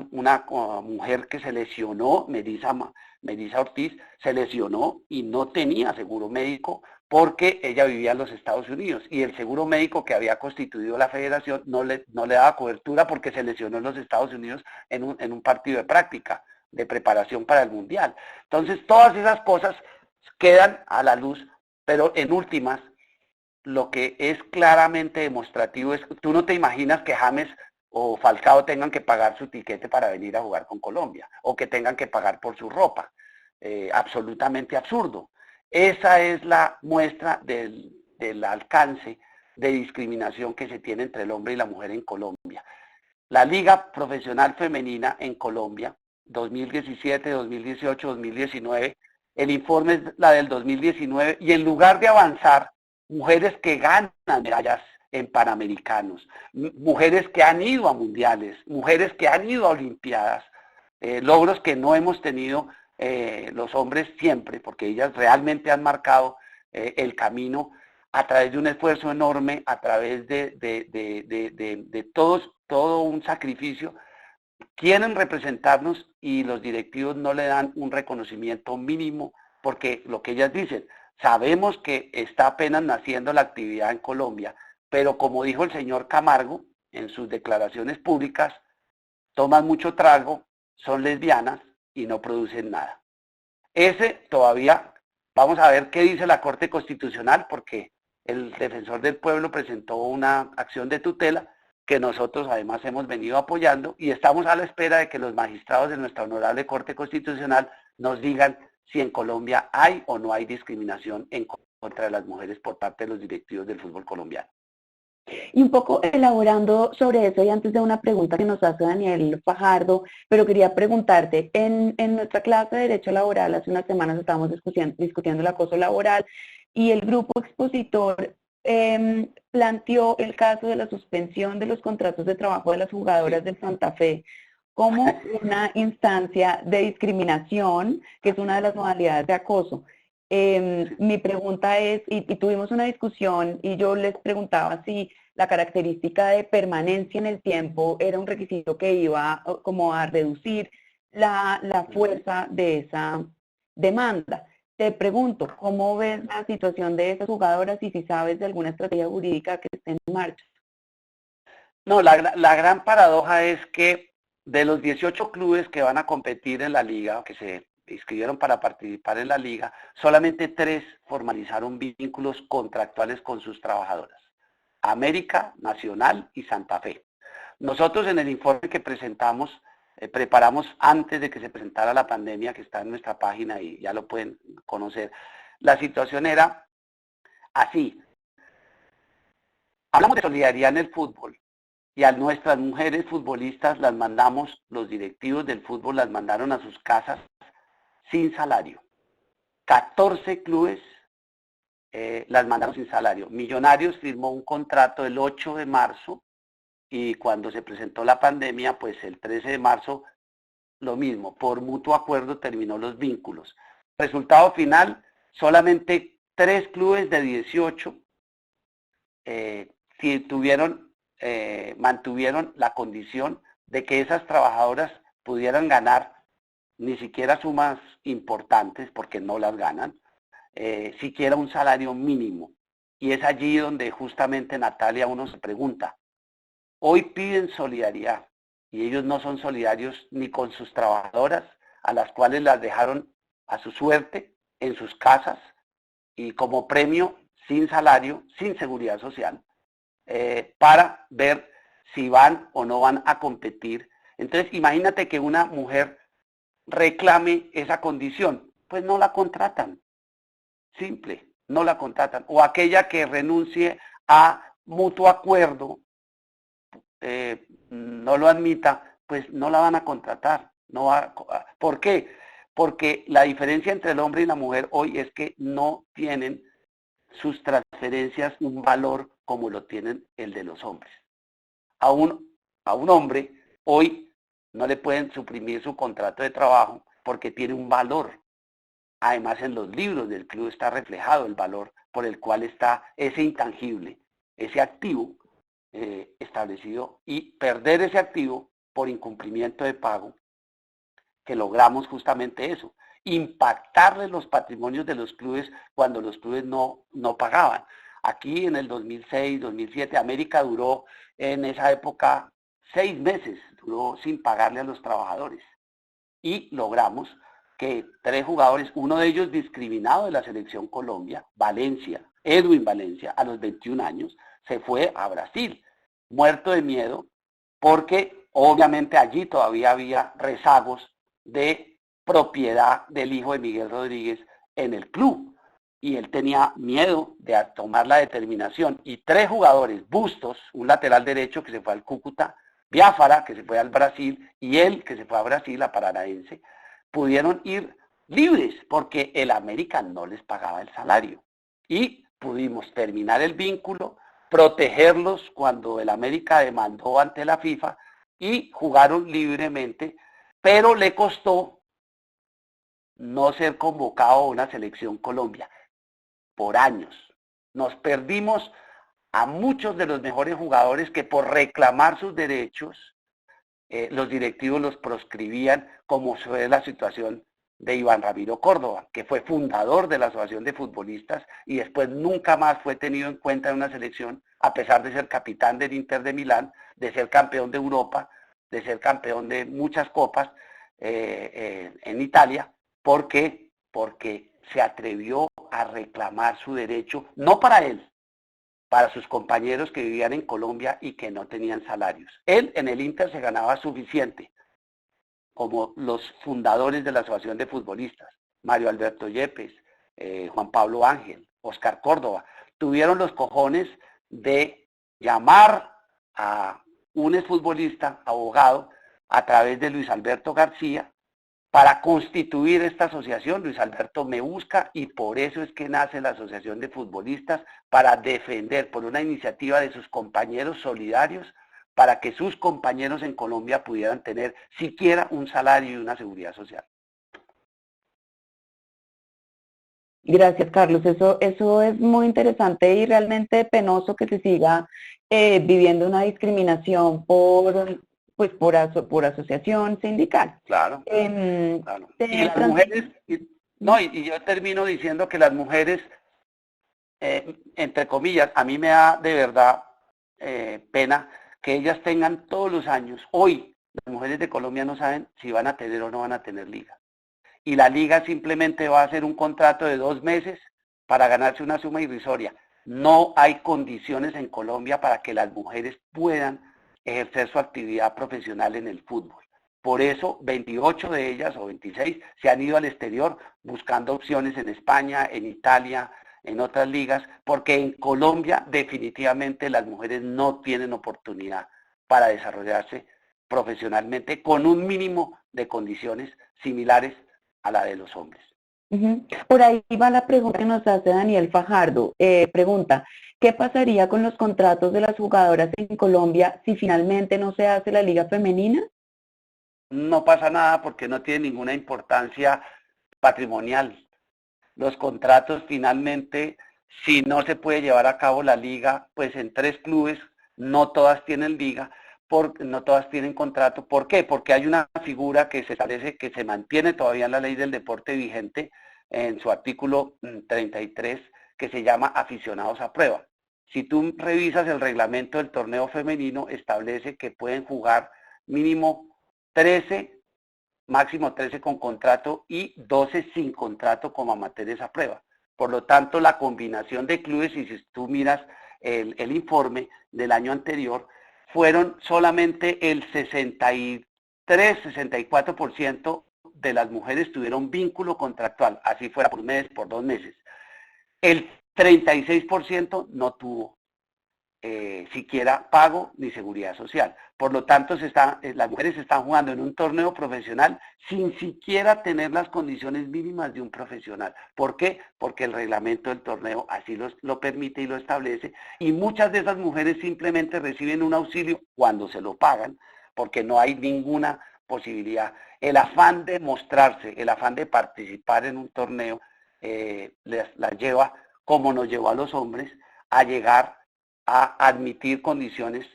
mujer que se lesionó, Melissa Ortiz, se lesionó y no tenía seguro médico porque ella vivía en los Estados Unidos y el seguro médico que había constituido la federación no le daba cobertura porque se lesionó en los Estados Unidos en un partido de práctica, de preparación para el mundial. Entonces, todas esas cosas quedan a la luz, pero en últimas, lo que es claramente demostrativo es que tú no te imaginas que James o Falcao tengan que pagar su tiquete para venir a jugar con Colombia, o que tengan que pagar por su ropa. Absolutamente absurdo. Esa es la muestra del alcance de discriminación que se tiene entre el hombre y la mujer en Colombia. La Liga Profesional Femenina en Colombia, 2017, 2018, 2019, el informe es la del 2019, y en lugar de avanzar, mujeres que ganan medallas en Panamericanos, mujeres que han ido a mundiales, mujeres que han ido a olimpiadas, logros que no hemos tenido los hombres siempre, porque ellas realmente han marcado el camino a través de un esfuerzo enorme, a través de todo un sacrificio. Quieren representarnos y los directivos no le dan un reconocimiento mínimo, porque lo que ellas dicen, sabemos que está apenas naciendo la actividad en Colombia, pero como dijo el señor Camargo en sus declaraciones públicas, toman mucho trago, son lesbianas y no producen nada. Ese todavía, vamos a ver qué dice la Corte Constitucional, porque el defensor del pueblo presentó una acción de tutela que nosotros además hemos venido apoyando y estamos a la espera de que los magistrados de nuestra honorable Corte Constitucional nos digan si en Colombia hay o no hay discriminación en contra de las mujeres por parte de los directivos del fútbol colombiano. Y un poco elaborando sobre eso, y antes de una pregunta que nos hace Daniel Fajardo, pero quería preguntarte, en nuestra clase de Derecho Laboral, hace unas semanas estábamos discutiendo el acoso laboral, y el grupo expositor planteó el caso de la suspensión de los contratos de trabajo de las jugadoras del Santa Fe como una instancia de discriminación, que es una de las modalidades de acoso. Mi pregunta es, y tuvimos una discusión y yo les preguntaba si la característica de permanencia en el tiempo era un requisito que iba como a reducir la fuerza de esa demanda. Te pregunto, ¿cómo ves la situación de esas jugadoras y si sabes de alguna estrategia jurídica que esté en marcha? No, la gran paradoja es que de los 18 clubes que van a competir en la liga, que se inscribieron para participar en la liga, solamente 3 formalizaron vínculos contractuales con sus trabajadoras: América, Nacional y Santa Fe. Nosotros en el informe que presentamos, preparamos antes de que se presentara la pandemia, que está en nuestra página y ya lo pueden conocer, la situación era así. Hablamos de solidaridad en el fútbol y a nuestras mujeres futbolistas las mandamos, los directivos del fútbol las mandaron a sus casas sin salario. 14 clubes las mandaron sin salario. Millonarios firmó un contrato el 8 de marzo y cuando se presentó la pandemia, pues el 13 de marzo lo mismo, por mutuo acuerdo terminó los vínculos. Resultado final, solamente 3 clubes de 18 mantuvieron la condición de que esas trabajadoras pudieran ganar ni siquiera sumas importantes, porque no las ganan, siquiera un salario mínimo. Y es allí donde justamente, Natalia, uno se pregunta, hoy piden solidaridad y ellos no son solidarios ni con sus trabajadoras, a las cuales las dejaron a su suerte en sus casas y como premio sin salario, sin seguridad social, para ver si van o no van a competir. Entonces, imagínate que una mujer reclame esa condición, pues no la contratan, simple, no la contratan. O aquella que renuncie a mutuo acuerdo, no lo admita, pues no la van a contratar. No va, ¿por qué? Porque la diferencia entre el hombre y la mujer hoy es que no tienen sus transferencias un valor como lo tienen el de los hombres. A un hombre hoy no le pueden suprimir su contrato de trabajo porque tiene un valor. Además, en los libros del club está reflejado el valor por el cual está ese intangible, ese activo establecido, y perder ese activo por incumplimiento de pago, que logramos justamente eso, impactarle los patrimonios de los clubes cuando los clubes no pagaban. Aquí en el 2006, 2007, América duró en esa época 6 meses, duró sin pagarle a los trabajadores. Y logramos que 3 jugadores, uno de ellos discriminado de la selección Colombia, Valencia, Edwin Valencia, a los 21 años, se fue a Brasil, muerto de miedo, porque obviamente allí todavía había rezagos de propiedad del hijo de Miguel Rodríguez en el club. Y él tenía miedo de tomar la determinación. Y 3 jugadores, Bustos, un lateral derecho que se fue al Cúcuta, Biafara, que se fue al Brasil, y él, que se fue a Brasil, a Paranaense, pudieron ir libres porque el América no les pagaba el salario. Y pudimos terminar el vínculo, protegerlos cuando el América demandó ante la FIFA y jugaron libremente, pero le costó no ser convocado a una selección Colombia por años. Nos perdimos a muchos de los mejores jugadores que por reclamar sus derechos, los directivos los proscribían, como fue la situación de Iván Ramiro Córdoba, que fue fundador de la Asociación de Futbolistas y después nunca más fue tenido en cuenta en una selección, a pesar de ser capitán del Inter de Milán, de ser campeón de Europa, de ser campeón de muchas copas en Italia. ¿Por qué? Porque se atrevió a reclamar su derecho, no para él, para sus compañeros que vivían en Colombia y que no tenían salarios. Él en el Inter se ganaba suficiente, como los fundadores de la Asociación de Futbolistas, Mario Alberto Yepes, Juan Pablo Ángel, Oscar Córdoba, tuvieron los cojones de llamar a un exfutbolista, abogado, a través de Luis Alberto García, para constituir esta asociación. Luis Alberto me busca y por eso es que nace la Asociación de Futbolistas, para defender por una iniciativa de sus compañeros solidarios, para que sus compañeros en Colombia pudieran tener siquiera un salario y una seguridad social. Gracias, Carlos. Eso es muy interesante y realmente penoso que se siga viviendo una discriminación por asociación sindical. Claro, claro. Y las mujeres, y yo termino diciendo que las mujeres, entre comillas, a mí me da de verdad pena que ellas tengan todos los años. Hoy las mujeres de Colombia no saben si van a tener o no van a tener liga. Y la liga simplemente va a hacer un contrato de 2 meses para ganarse una suma irrisoria. No hay condiciones en Colombia para que las mujeres puedan ejercer su actividad profesional en el fútbol. Por eso 28 de ellas o 26 se han ido al exterior buscando opciones en España, en Italia, en otras ligas, porque en Colombia definitivamente las mujeres no tienen oportunidad para desarrollarse profesionalmente con un mínimo de condiciones similares a la de los hombres. Por ahí va la pregunta que nos hace Daniel Fajardo. Pregunta, ¿qué pasaría con los contratos de las jugadoras en Colombia si finalmente no se hace la liga femenina? No pasa nada porque no tiene ninguna importancia patrimonial. Los contratos finalmente, si no se puede llevar a cabo la liga, pues en 3 clubes, no todas tienen liga, no todas tienen contrato. ¿Por qué? Porque hay una figura que se establece, que se mantiene todavía en la ley del deporte vigente, en su artículo 33, que se llama aficionados a prueba. Si tú revisas el reglamento del torneo femenino, establece que pueden jugar mínimo 13, máximo 13 con contrato y 12 sin contrato como amateurs a prueba. Por lo tanto, la combinación de clubes, y si tú miras el informe del año anterior, fueron solamente el 63-64% de las mujeres tuvieron vínculo contractual, así fuera por 1 mes, por 2 meses. El 36% no tuvo siquiera pago ni seguridad social. Por lo tanto, las mujeres están jugando en un torneo profesional sin siquiera tener las condiciones mínimas de un profesional. ¿Por qué? Porque el reglamento del torneo así lo permite y lo establece, y muchas de esas mujeres simplemente reciben un auxilio cuando se lo pagan, porque no hay ninguna posibilidad. El afán de mostrarse, el afán de participar en un torneo, las lleva, como nos llevó a los hombres, a llegar a admitir condiciones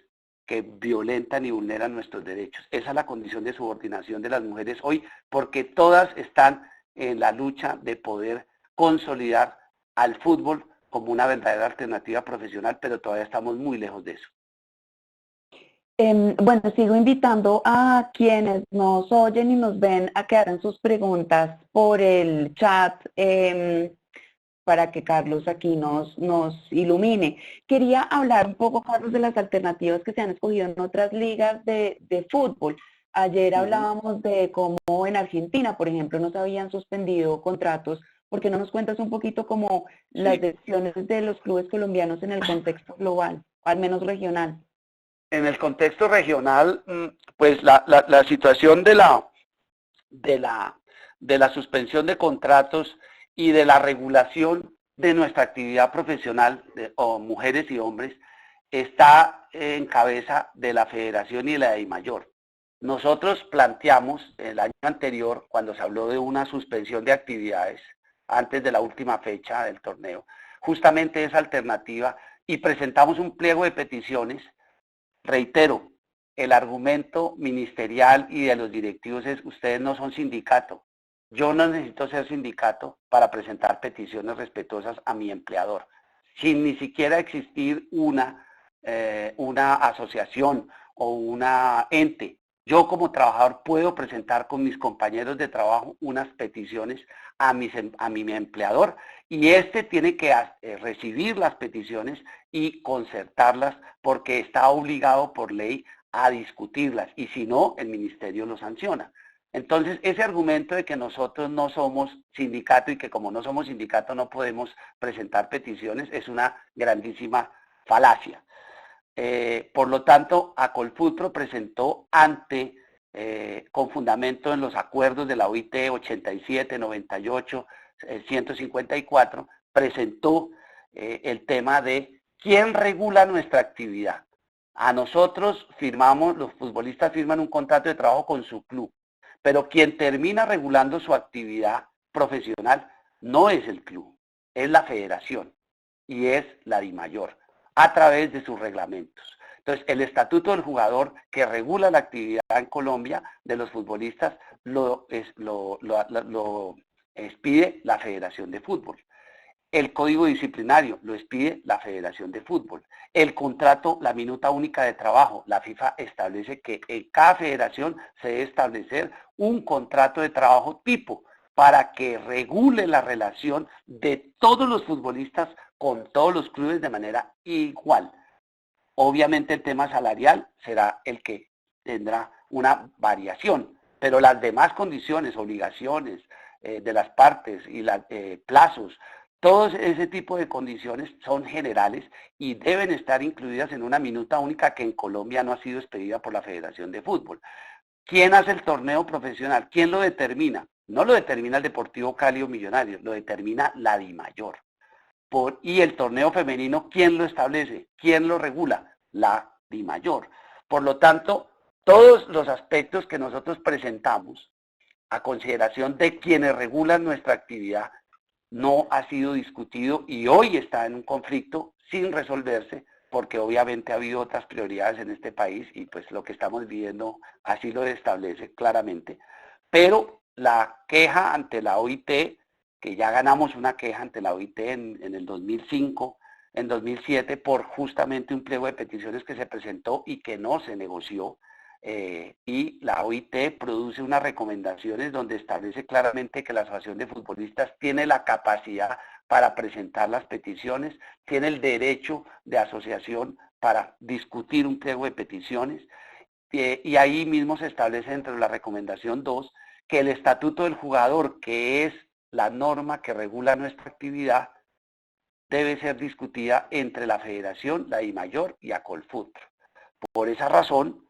que violentan y vulneran nuestros derechos. Esa es la condición de subordinación de las mujeres hoy, porque todas están en la lucha de poder consolidar al fútbol como una verdadera alternativa profesional, pero todavía estamos muy lejos de eso. Bueno, sigo invitando a quienes nos oyen y nos ven a que hagan sus preguntas por el chat, para que Carlos aquí nos ilumine. Quería hablar un poco, Carlos, de las alternativas que se han escogido en otras ligas de fútbol. Ayer hablábamos de cómo en Argentina, por ejemplo, no se habían suspendido contratos. ¿Por qué no nos cuentas un poquito como las decisiones de los clubes colombianos en el contexto global, al menos regional? En el contexto regional, pues la situación de la suspensión de contratos y de la regulación de nuestra actividad profesional, o mujeres y hombres, está en cabeza de la Federación y de la DIMAYOR. Nosotros planteamos el año anterior, cuando se habló de una suspensión de actividades antes de la última fecha del torneo, justamente esa alternativa, y presentamos un pliego de peticiones. Reitero, el argumento ministerial y de los directivos es: ustedes no son sindicato. Yo no necesito ser sindicato para presentar peticiones respetuosas a mi empleador, sin ni siquiera existir una asociación o una ente. Yo como trabajador puedo presentar con mis compañeros de trabajo unas peticiones a mi empleador, y este tiene que recibir las peticiones y concertarlas, porque está obligado por ley a discutirlas, y si no, el ministerio lo sanciona. Entonces, ese argumento de que nosotros no somos sindicato y que como no somos sindicato no podemos presentar peticiones es una grandísima falacia. Por lo tanto, Acolfutro presentó con fundamento en los acuerdos de la OIT 87, 98, 154, presentó el tema de quién regula nuestra actividad. A nosotros los futbolistas firman un contrato de trabajo con su club, pero quien termina regulando su actividad profesional no es el club, es la federación y es la DIMAYOR, a través de sus reglamentos. Entonces, el estatuto del jugador, que regula la actividad en Colombia de los futbolistas, lo expide la Federación de Fútbol. El código disciplinario lo expide la Federación de Fútbol. El contrato, la minuta única de trabajo, la FIFA establece que en cada federación se debe establecer un contrato de trabajo tipo para que regule la relación de todos los futbolistas con todos los clubes de manera igual. Obviamente el tema salarial será el que tendrá una variación, pero las demás condiciones, obligaciones de las partes y plazos, todo ese tipo de condiciones son generales y deben estar incluidas en una minuta única que en Colombia no ha sido expedida por la Federación de Fútbol. ¿Quién hace el torneo profesional? ¿Quién lo determina? No lo determina el Deportivo Cali o Millonarios, lo determina la DIMAYOR. Y el torneo femenino, ¿quién lo establece? ¿Quién lo regula? La DIMAYOR. Por lo tanto, todos los aspectos que nosotros presentamos a consideración de quienes regulan nuestra actividad no ha sido discutido, y hoy está en un conflicto sin resolverse, porque obviamente ha habido otras prioridades en este país y pues lo que estamos viviendo así lo establece claramente. Pero la queja ante la OIT, que ya ganamos una queja ante la OIT en el 2005, en 2007, por justamente un pliego de peticiones que se presentó y que no se negoció, y la OIT produce unas recomendaciones donde establece claramente que la Asociación de Futbolistas tiene la capacidad para presentar las peticiones, tiene el derecho de asociación para discutir un pliego de peticiones, y ahí mismo se establece dentro de la recomendación 2 que el estatuto del jugador, que es la norma que regula nuestra actividad, debe ser discutida entre la Federación, la DIMAYOR y Acolfutro. Por esa razón,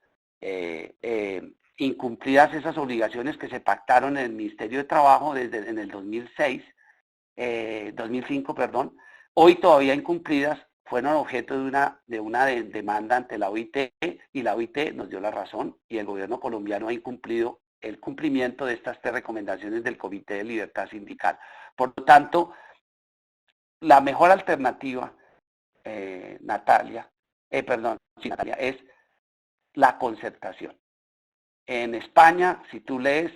incumplidas esas obligaciones que se pactaron en el Ministerio de Trabajo desde en el 2005, perdón, hoy todavía incumplidas, fueron objeto de una demanda ante la OIT, y la OIT nos dio la razón, y el gobierno colombiano ha incumplido el cumplimiento de estas 3 recomendaciones del Comité de Libertad Sindical. Por lo tanto, la mejor alternativa, Natalia, es la concertación. En España, si tú lees,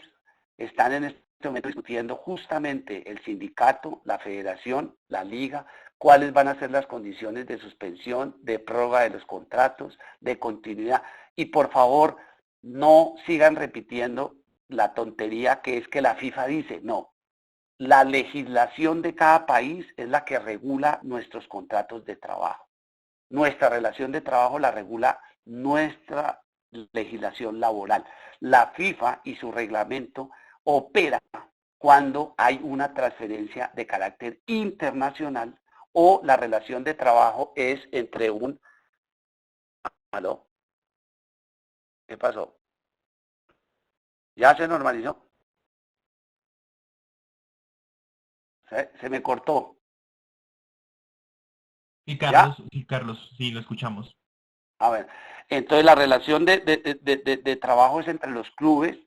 están en este momento discutiendo justamente el sindicato, la federación, la liga, cuáles van a ser las condiciones de suspensión, de prórroga de los contratos, de continuidad. Y por favor, no sigan repitiendo la tontería que es que la FIFA dice. No, la legislación de cada país es la que regula nuestros contratos de trabajo. Nuestra relación de trabajo la regula nuestra legislación laboral. La FIFA y su reglamento opera cuando hay una transferencia de carácter internacional o la relación de trabajo es entre un... ¿Aló? ¿Qué pasó? ¿Ya se normalizó? Se me cortó. Y Carlos, sí, lo escuchamos. A ver, entonces la relación de trabajo es entre los clubes,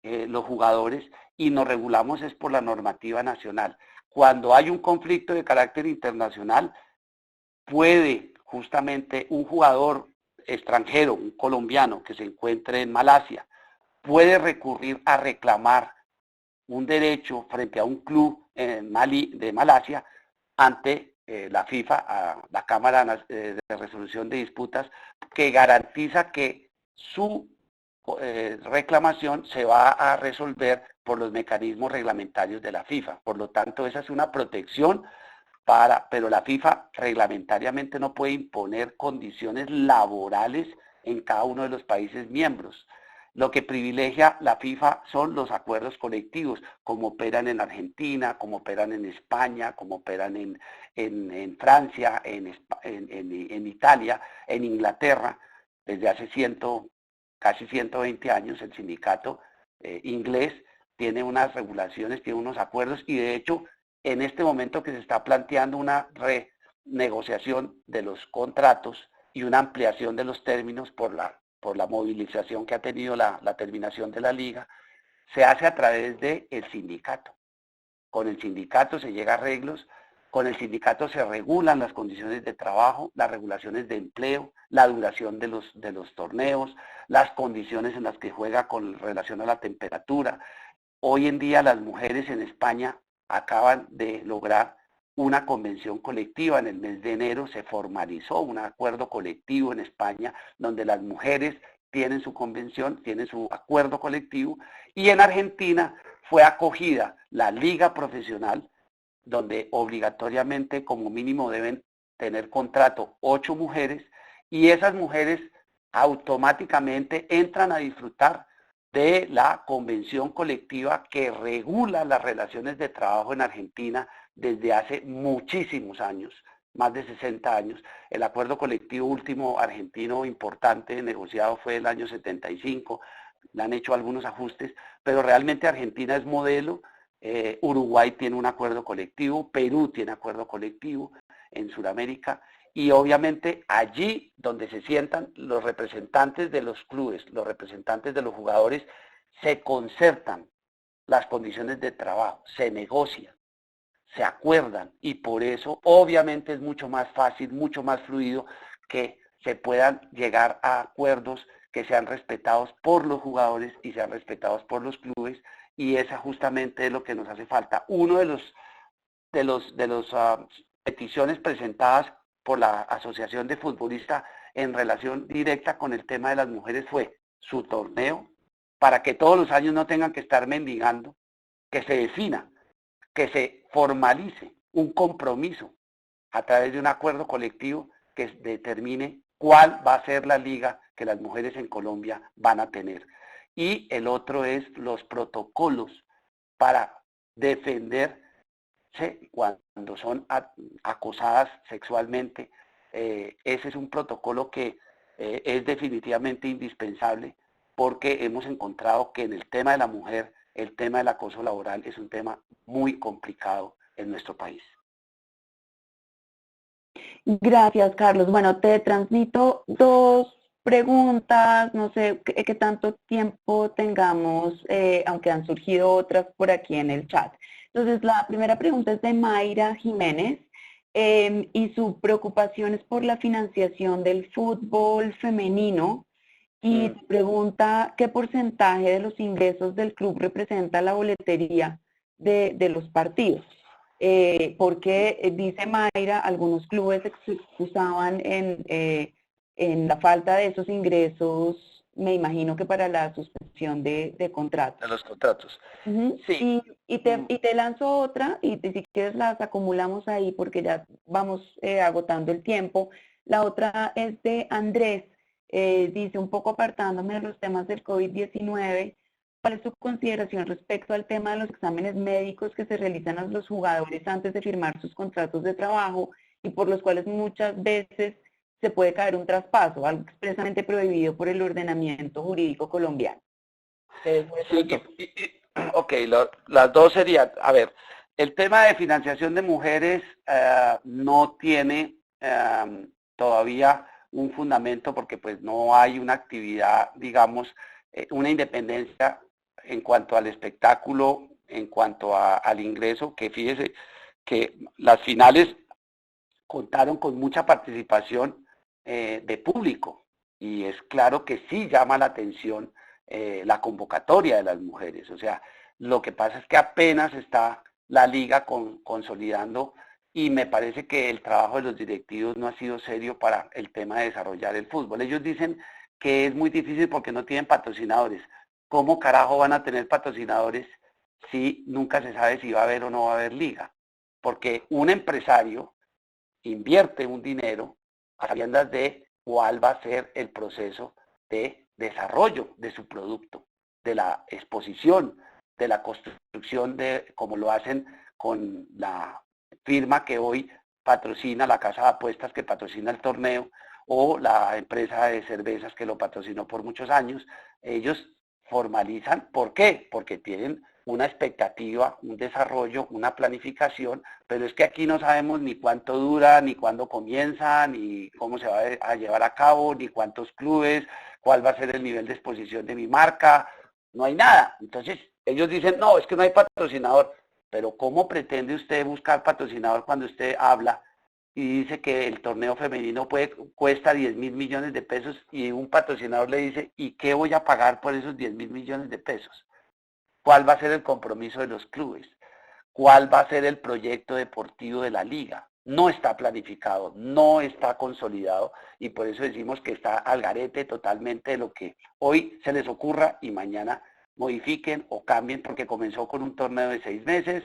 los jugadores, y nos regulamos es por la normativa nacional. Cuando hay un conflicto de carácter internacional, puede justamente un jugador extranjero, un colombiano que se encuentre en Malasia, puede recurrir a reclamar un derecho frente a un club de Malasia ante la FIFA, a la Cámara de Resolución de Disputas, que garantiza que su reclamación se va a resolver por los mecanismos reglamentarios de la FIFA. Por lo tanto, esa es una protección pero la FIFA reglamentariamente no puede imponer condiciones laborales en cada uno de los países miembros. Lo que privilegia la FIFA son los acuerdos colectivos, como operan en Argentina, como operan en España, como operan en Francia, en Italia, en Inglaterra. Desde hace casi 120 años el sindicato inglés tiene unas regulaciones, tiene unos acuerdos, y de hecho en este momento que se está planteando una renegociación de los contratos y una ampliación de los términos por la movilización que ha tenido la terminación de la liga, se hace a través del sindicato. Con el sindicato se llega a arreglos, con el sindicato se regulan las condiciones de trabajo, las regulaciones de empleo, la duración de los torneos, las condiciones en las que juega con relación a la temperatura. Hoy en día las mujeres en España acaban de lograr una convención colectiva. En el mes de enero se formalizó un acuerdo colectivo en España donde las mujeres tienen su convención, tienen su acuerdo colectivo, y en Argentina fue acogida la liga profesional donde obligatoriamente como mínimo deben tener contrato 8 mujeres, y esas mujeres automáticamente entran a disfrutar de la convención colectiva que regula las relaciones de trabajo en Argentina desde hace muchísimos años, más de 60 años. El acuerdo colectivo último argentino importante negociado fue el año 75, le han hecho algunos ajustes, pero realmente Argentina es modelo. Uruguay tiene un acuerdo colectivo, Perú tiene acuerdo colectivo en Sudamérica, y obviamente allí donde se sientan los representantes de los clubes, los representantes de los jugadores, se concertan las condiciones de trabajo, se negocian, se acuerdan, y por eso obviamente es mucho más fácil, mucho más fluido que se puedan llegar a acuerdos que sean respetados por los jugadores y sean respetados por los clubes, y esa justamente es lo que nos hace falta. Uno de las peticiones presentadas por la Asociación de Futbolistas en relación directa con el tema de las mujeres fue su torneo, para que todos los años no tengan que estar mendigando, que se defina, que se formalice un compromiso a través de un acuerdo colectivo que determine cuál va a ser la liga que las mujeres en Colombia van a tener. Y el otro es los protocolos para defender ¿sí? Cuando son acosadas sexualmente. Ese es un protocolo que es definitivamente indispensable, porque hemos encontrado que en el tema de la mujer, el tema del acoso laboral es un tema muy complicado en nuestro país. Gracias, Carlos. Bueno, te transmito dos preguntas, no sé qué tanto tiempo tengamos, aunque han surgido otras por aquí en el chat. Entonces, la primera pregunta es de Mayra Jiménez y su preocupación es por la financiación del fútbol femenino y te pregunta qué porcentaje de los ingresos del club representa la boletería de los partidos. Porque dice Mayra, algunos clubes se excusaban en la falta de esos ingresos, me imagino que para la suspensión de contratos. De los contratos. Sí. Y te lanzo otra, y si quieres las acumulamos ahí porque ya vamos agotando el tiempo. La otra es de Andrés, dice, un poco apartándome de los temas del COVID-19, ¿cuál es su consideración respecto al tema de los exámenes médicos que se realizan a los jugadores antes de firmar sus contratos de trabajo y por los cuales muchas veces se puede caer un traspaso, algo expresamente prohibido por el ordenamiento jurídico colombiano? Sí, ok, las dos serían, a ver, el tema de financiación de mujeres no tiene todavía un fundamento porque pues no hay una actividad, digamos, una independencia en cuanto al espectáculo, en cuanto al ingreso, que fíjese que las finales contaron con mucha participación de público y es claro que sí llama la atención la convocatoria de las mujeres. O sea, lo que pasa es que apenas está la liga consolidando y me parece que el trabajo de los directivos no ha sido serio para el tema de desarrollar el fútbol. Ellos dicen que es muy difícil porque no tienen patrocinadores. ¿Cómo carajo van a tener patrocinadores si nunca se sabe si va a haber o no va a haber liga? Porque un empresario invierte un dinero a sabiendas de cuál va a ser el proceso de desarrollo de su producto, de la exposición, de la construcción, de como lo hacen con la firma que hoy patrocina, la casa de apuestas que patrocina el torneo, o la empresa de cervezas que lo patrocinó por muchos años. Ellos formalizan, ¿por qué? Porque tienen una expectativa, un desarrollo, una planificación, pero es que aquí no sabemos ni cuánto dura, ni cuándo comienza, ni cómo se va a llevar a cabo, ni cuántos clubes, cuál va a ser el nivel de exposición de mi marca, no hay nada. Entonces ellos dicen, no, es que no hay patrocinador, pero ¿cómo pretende usted buscar patrocinador cuando usted habla y dice que el torneo femenino cuesta 10.000 millones de pesos y un patrocinador le dice, ¿y qué voy a pagar por esos 10.000 millones de pesos? ¿Cuál va a ser el compromiso de los clubes? ¿Cuál va a ser el proyecto deportivo de la liga? No está planificado, no está consolidado y por eso decimos que está al garete totalmente de lo que hoy se les ocurra y mañana modifiquen o cambien, porque comenzó con un torneo de 6 meses,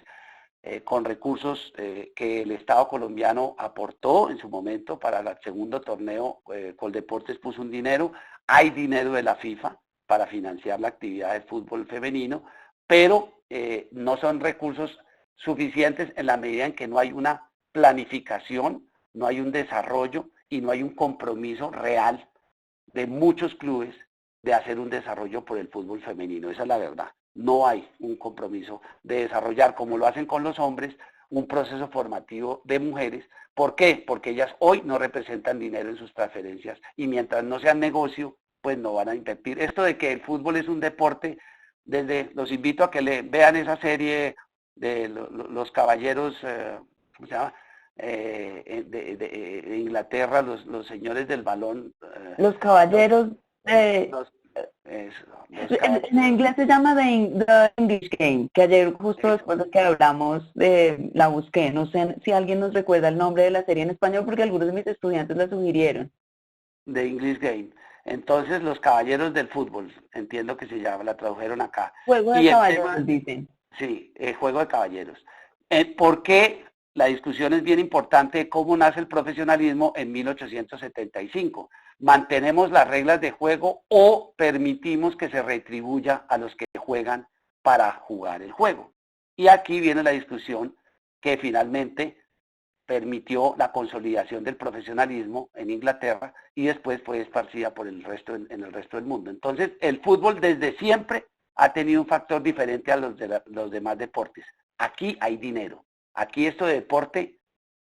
con recursos que el Estado colombiano aportó en su momento para el segundo torneo. Coldeportes puso un dinero, hay dinero de la FIFA para financiar la actividad del fútbol femenino, pero no son recursos suficientes en la medida en que no hay una planificación, no hay un desarrollo y no hay un compromiso real de muchos clubes de hacer un desarrollo por el fútbol femenino. Esa es la verdad. No hay un compromiso de desarrollar, como lo hacen con los hombres, un proceso formativo de mujeres. ¿Por qué? Porque ellas hoy no representan dinero en sus transferencias y mientras no sean negocio, pues no van a invertir. Esto de que el fútbol es un deporte, los invito a que vean esa serie de los caballeros, ¿cómo se llama? De Inglaterra, los señores del balón. Los caballeros de... En inglés se llama The English Game, que ayer justo después de que hablamos la busqué. No sé si alguien nos recuerda el nombre de la serie en español porque algunos de mis estudiantes la sugirieron. The English Game. Entonces, los caballeros del fútbol, entiendo que se llama, la tradujeron acá. Juego de caballeros, dicen. Sí, juego de caballeros. ¿Por qué? La discusión es bien importante de cómo nace el profesionalismo en 1875. ¿Mantenemos las reglas de juego o permitimos que se retribuya a los que juegan para jugar el juego? Y aquí viene la discusión que finalmente permitió la consolidación del profesionalismo en Inglaterra y después fue esparcida por el resto, en el resto del mundo. Entonces, el fútbol desde siempre ha tenido un factor diferente a los demás deportes. Aquí hay dinero. Aquí esto de deporte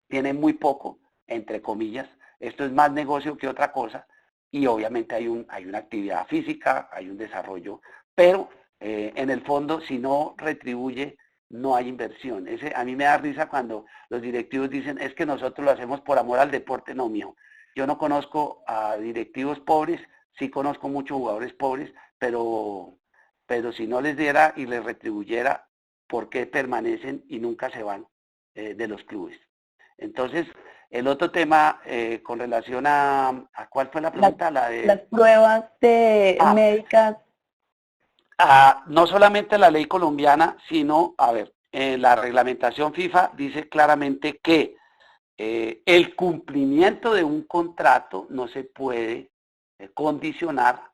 tiene muy poco, entre comillas. Esto es más negocio que otra cosa y obviamente hay una actividad física, hay un desarrollo, pero en el fondo, si no retribuye, no hay inversión. A mí me da risa cuando los directivos dicen, es que nosotros lo hacemos por amor al deporte. No, mijo. Yo no conozco a directivos pobres, sí conozco muchos jugadores pobres, pero si no les diera y les retribuyera, ¿por qué permanecen y nunca se van de los clubes? Entonces, el otro tema con relación a ¿cuál fue la pregunta? Las pruebas médicas. No solamente la ley colombiana, sino, la reglamentación FIFA dice claramente que el cumplimiento de un contrato no se puede condicionar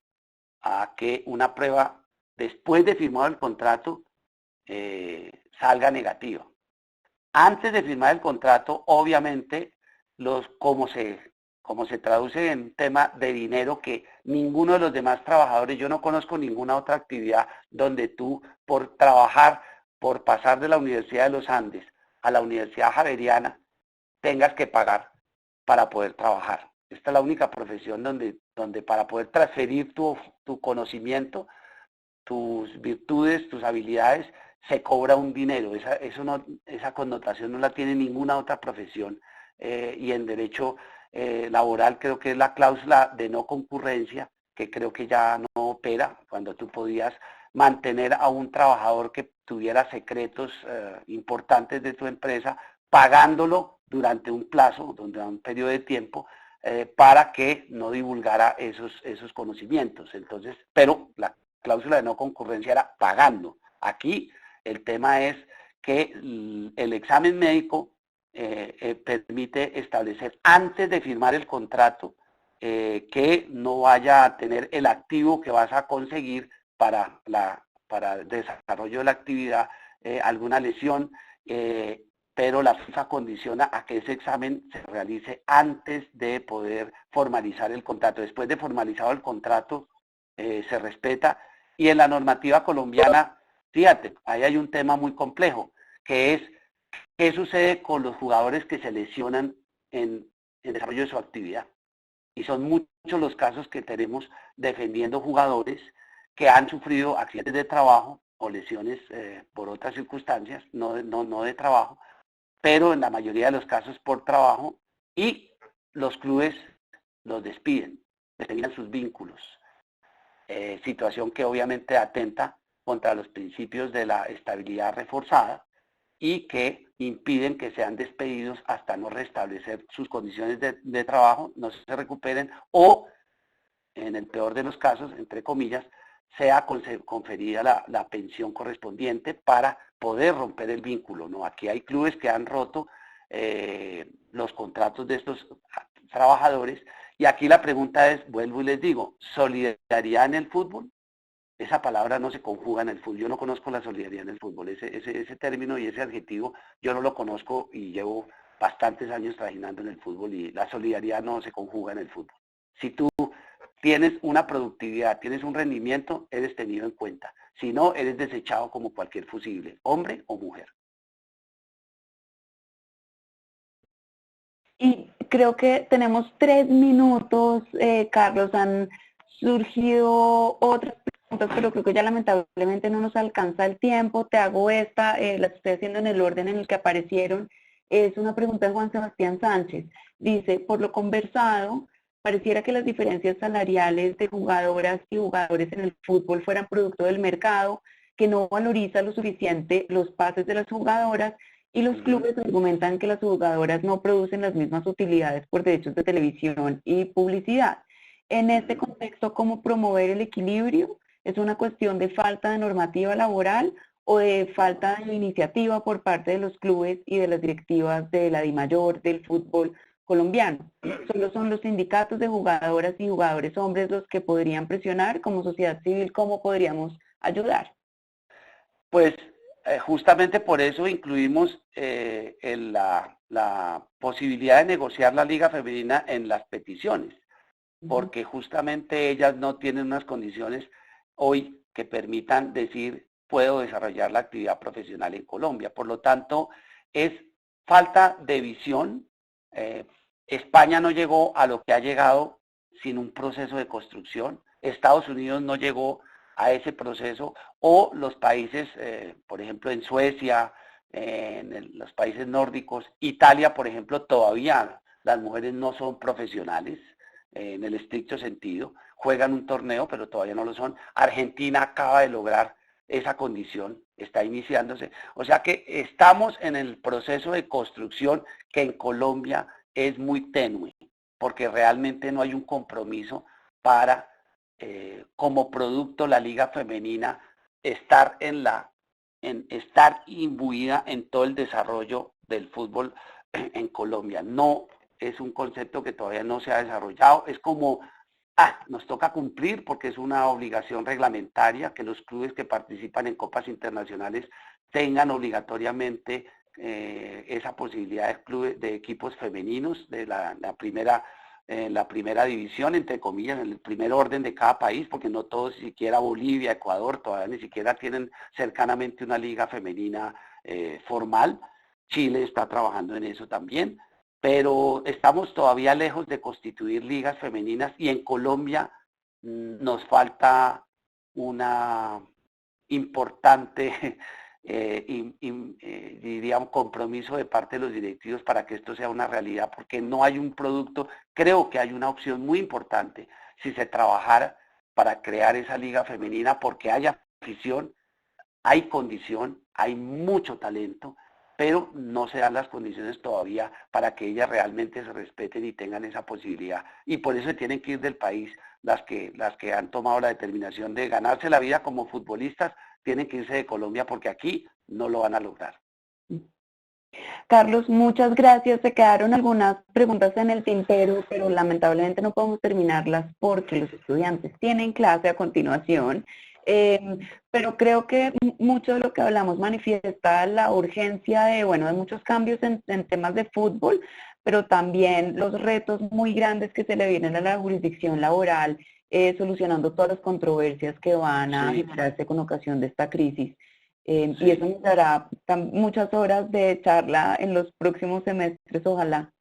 a que una prueba, después de firmado el contrato, salga negativa. Antes de firmar el contrato, obviamente, como se traduce en tema de dinero, que ninguno de los demás trabajadores, yo no conozco ninguna otra actividad donde tú, por trabajar, por pasar de la Universidad de los Andes a la Universidad Javeriana, tengas que pagar para poder trabajar. Esta es la única profesión donde para poder transferir tu conocimiento, tus virtudes, tus habilidades, se cobra un dinero. Esa connotación no la tiene ninguna otra profesión. Y en derecho laboral creo que es la cláusula de no concurrencia, que creo que ya no opera, cuando tú podías mantener a un trabajador que tuviera secretos importantes de tu empresa, pagándolo durante un plazo, durante un periodo de tiempo, para que no divulgara esos conocimientos. Entonces, pero la cláusula de no concurrencia era pagando. Aquí el tema es que el examen médico permite establecer antes de firmar el contrato que no vaya a tener el activo que vas a conseguir para el desarrollo de la actividad, alguna lesión, pero la FIFA condiciona a que ese examen se realice antes de poder formalizar el contrato. Después de formalizado el contrato, se respeta. Y en la normativa colombiana, fíjate, ahí hay un tema muy complejo, que es qué sucede con los jugadores que se lesionan en el desarrollo de su actividad. Y son muchos los casos que tenemos defendiendo jugadores que han sufrido accidentes de trabajo o lesiones por otras circunstancias, no de trabajo, pero en la mayoría de los casos por trabajo, y los clubes los despiden, les terminan sus vínculos. Situación que obviamente atenta contra los principios de la estabilidad reforzada y que impiden que sean despedidos hasta no restablecer sus condiciones de trabajo, no se recuperen o, en el peor de los casos, entre comillas, sea conferida la pensión correspondiente para poder romper el vínculo, ¿no? Aquí hay clubes que han roto los contratos de estos trabajadores y aquí la pregunta es, vuelvo y les digo, ¿solidaridad en el fútbol? Esa palabra no se conjuga en el fútbol. Yo no conozco la solidaridad en el fútbol. Ese término y ese adjetivo yo no lo conozco y llevo bastantes años trabajando en el fútbol y la solidaridad no se conjuga en el fútbol. Si tú tienes una productividad, tienes un rendimiento, eres tenido en cuenta. Si no, eres desechado como cualquier fusible, hombre o mujer. Y creo que tenemos 3 minutos, Carlos. Han surgido otras preguntas, pero creo que ya lamentablemente no nos alcanza el tiempo. Te hago esta, la estoy haciendo en el orden en el que aparecieron. Es una pregunta de Juan Sebastián Sánchez. Dice, por lo conversado, pareciera que las diferencias salariales de jugadoras y jugadores en el fútbol fueran producto del mercado, que no valoriza lo suficiente los pases de las jugadoras, y los clubes argumentan que las jugadoras no producen las mismas utilidades por derechos de televisión y publicidad. En este contexto, ¿cómo promover el equilibrio? ¿Es una cuestión de falta de normativa laboral o de falta de iniciativa por parte de los clubes y de las directivas de la DIMAYOR, del fútbol colombiano? ¿Solo son los sindicatos de jugadoras y jugadores hombres los que podrían presionar? Como sociedad civil, ¿cómo podríamos ayudar? Pues justamente por eso incluimos la posibilidad de negociar la liga femenina en las peticiones, porque justamente ellas no tienen unas condiciones hoy que permitan decir puedo desarrollar la actividad profesional en Colombia. Por lo tanto, es falta de visión. España no llegó a lo que ha llegado sin un proceso de construcción. Estados Unidos no llegó a ese proceso, o los países, por ejemplo, en Suecia, los países nórdicos, Italia, por ejemplo, todavía las mujeres no son profesionales en el estricto sentido, juegan un torneo, pero todavía no lo son. Argentina acaba de lograr esa condición, está iniciándose. O sea que estamos en el proceso de construcción que en Colombia es muy tenue, porque realmente no hay un compromiso para, como producto, la liga femenina estar estar imbuida en todo el desarrollo del fútbol en Colombia. No es un concepto que todavía no se ha desarrollado. Es como, nos toca cumplir porque es una obligación reglamentaria que los clubes que participan en copas internacionales tengan obligatoriamente esa posibilidad de clubes, de equipos femeninos de la primera división, entre comillas, en el primer orden de cada país, porque no todos, ni siquiera Bolivia, Ecuador, todavía ni siquiera tienen cercanamente una liga femenina formal. Chile está trabajando en eso también, pero estamos todavía lejos de constituir ligas femeninas, y en Colombia nos falta una importante diría un compromiso de parte de los directivos para que esto sea una realidad, porque no hay un producto. Creo que hay una opción muy importante si se trabajara para crear esa liga femenina, porque hay afición, hay condición, hay mucho talento, pero no se dan las condiciones todavía para que ellas realmente se respeten y tengan esa posibilidad. Y por eso tienen que ir del país las que han tomado la determinación de ganarse la vida como futbolistas, tienen que irse de Colombia porque aquí no lo van a lograr. Carlos, muchas gracias. Se quedaron algunas preguntas en el tintero, pero lamentablemente no podemos terminarlas porque los estudiantes tienen clase a continuación. Pero creo que mucho de lo que hablamos manifiesta la urgencia de muchos cambios en temas de fútbol, pero también los retos muy grandes que se le vienen a la jurisdicción laboral, solucionando todas las controversias que van a generarse con ocasión de esta crisis. Y eso nos dará muchas horas de charla en los próximos semestres, ojalá.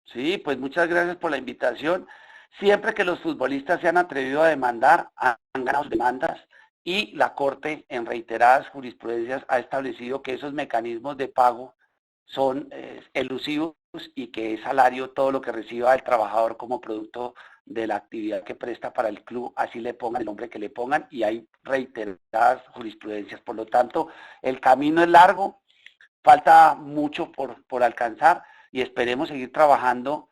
Sí, pues muchas gracias por la invitación. Siempre que los futbolistas se han atrevido a demandar, han ganado demandas, y la Corte en reiteradas jurisprudencias ha establecido que esos mecanismos de pago son elusivos y que es salario todo lo que reciba el trabajador como producto de la actividad que presta para el club, así le pongan el nombre que le pongan, y hay reiteradas jurisprudencias. Por lo tanto, el camino es largo, falta mucho por alcanzar, y esperemos seguir trabajando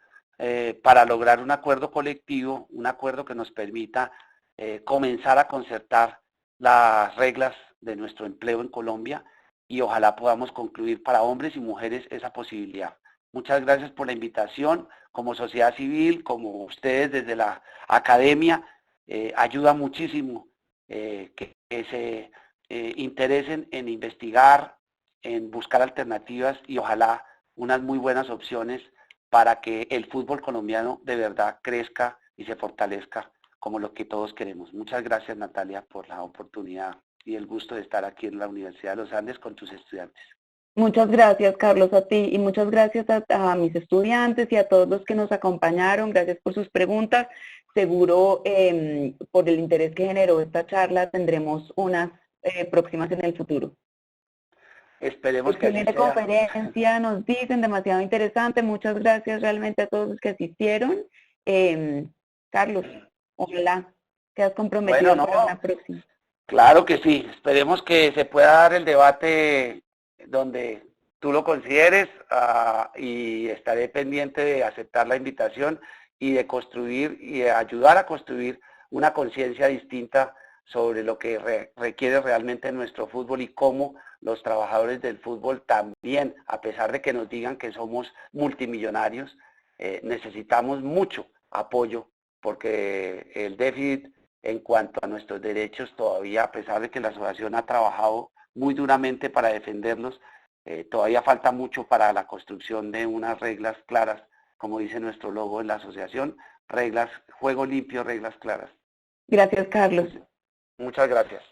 para lograr un acuerdo colectivo, un acuerdo que nos permita comenzar a concertar las reglas de nuestro empleo en Colombia, y ojalá podamos concluir para hombres y mujeres esa posibilidad. Muchas gracias por la invitación. Como sociedad civil, como ustedes desde la academia, ayuda muchísimo que se interesen en investigar, en buscar alternativas y ojalá unas muy buenas opciones para que el fútbol colombiano de verdad crezca y se fortalezca como lo que todos queremos. Muchas gracias, Natalia, por la oportunidad y el gusto de estar aquí en la Universidad de los Andes con tus estudiantes. Muchas gracias, Carlos, a ti, y muchas gracias a mis estudiantes y a todos los que nos acompañaron. Gracias por sus preguntas. Seguro, por el interés que generó esta charla, tendremos unas próximas en el futuro. Esperemos que así sea. Conferencia, nos dicen, demasiado interesante. Muchas gracias realmente a todos los que asistieron. Carlos, ojalá quedas comprometido para una próxima. Claro que sí. Esperemos que se pueda dar el debate donde tú lo consideres, y estaré pendiente de aceptar la invitación y de construir y de ayudar a construir una conciencia distinta sobre lo que requiere realmente nuestro fútbol y cómo los trabajadores del fútbol también, a pesar de que nos digan que somos multimillonarios, necesitamos mucho apoyo, porque el déficit en cuanto a nuestros derechos todavía, a pesar de que la asociación ha trabajado muy duramente para defenderlos. Todavía falta mucho para la construcción de unas reglas claras, como dice nuestro logo en la asociación, reglas, juego limpio, reglas claras. Gracias, Carlos. Muchas gracias.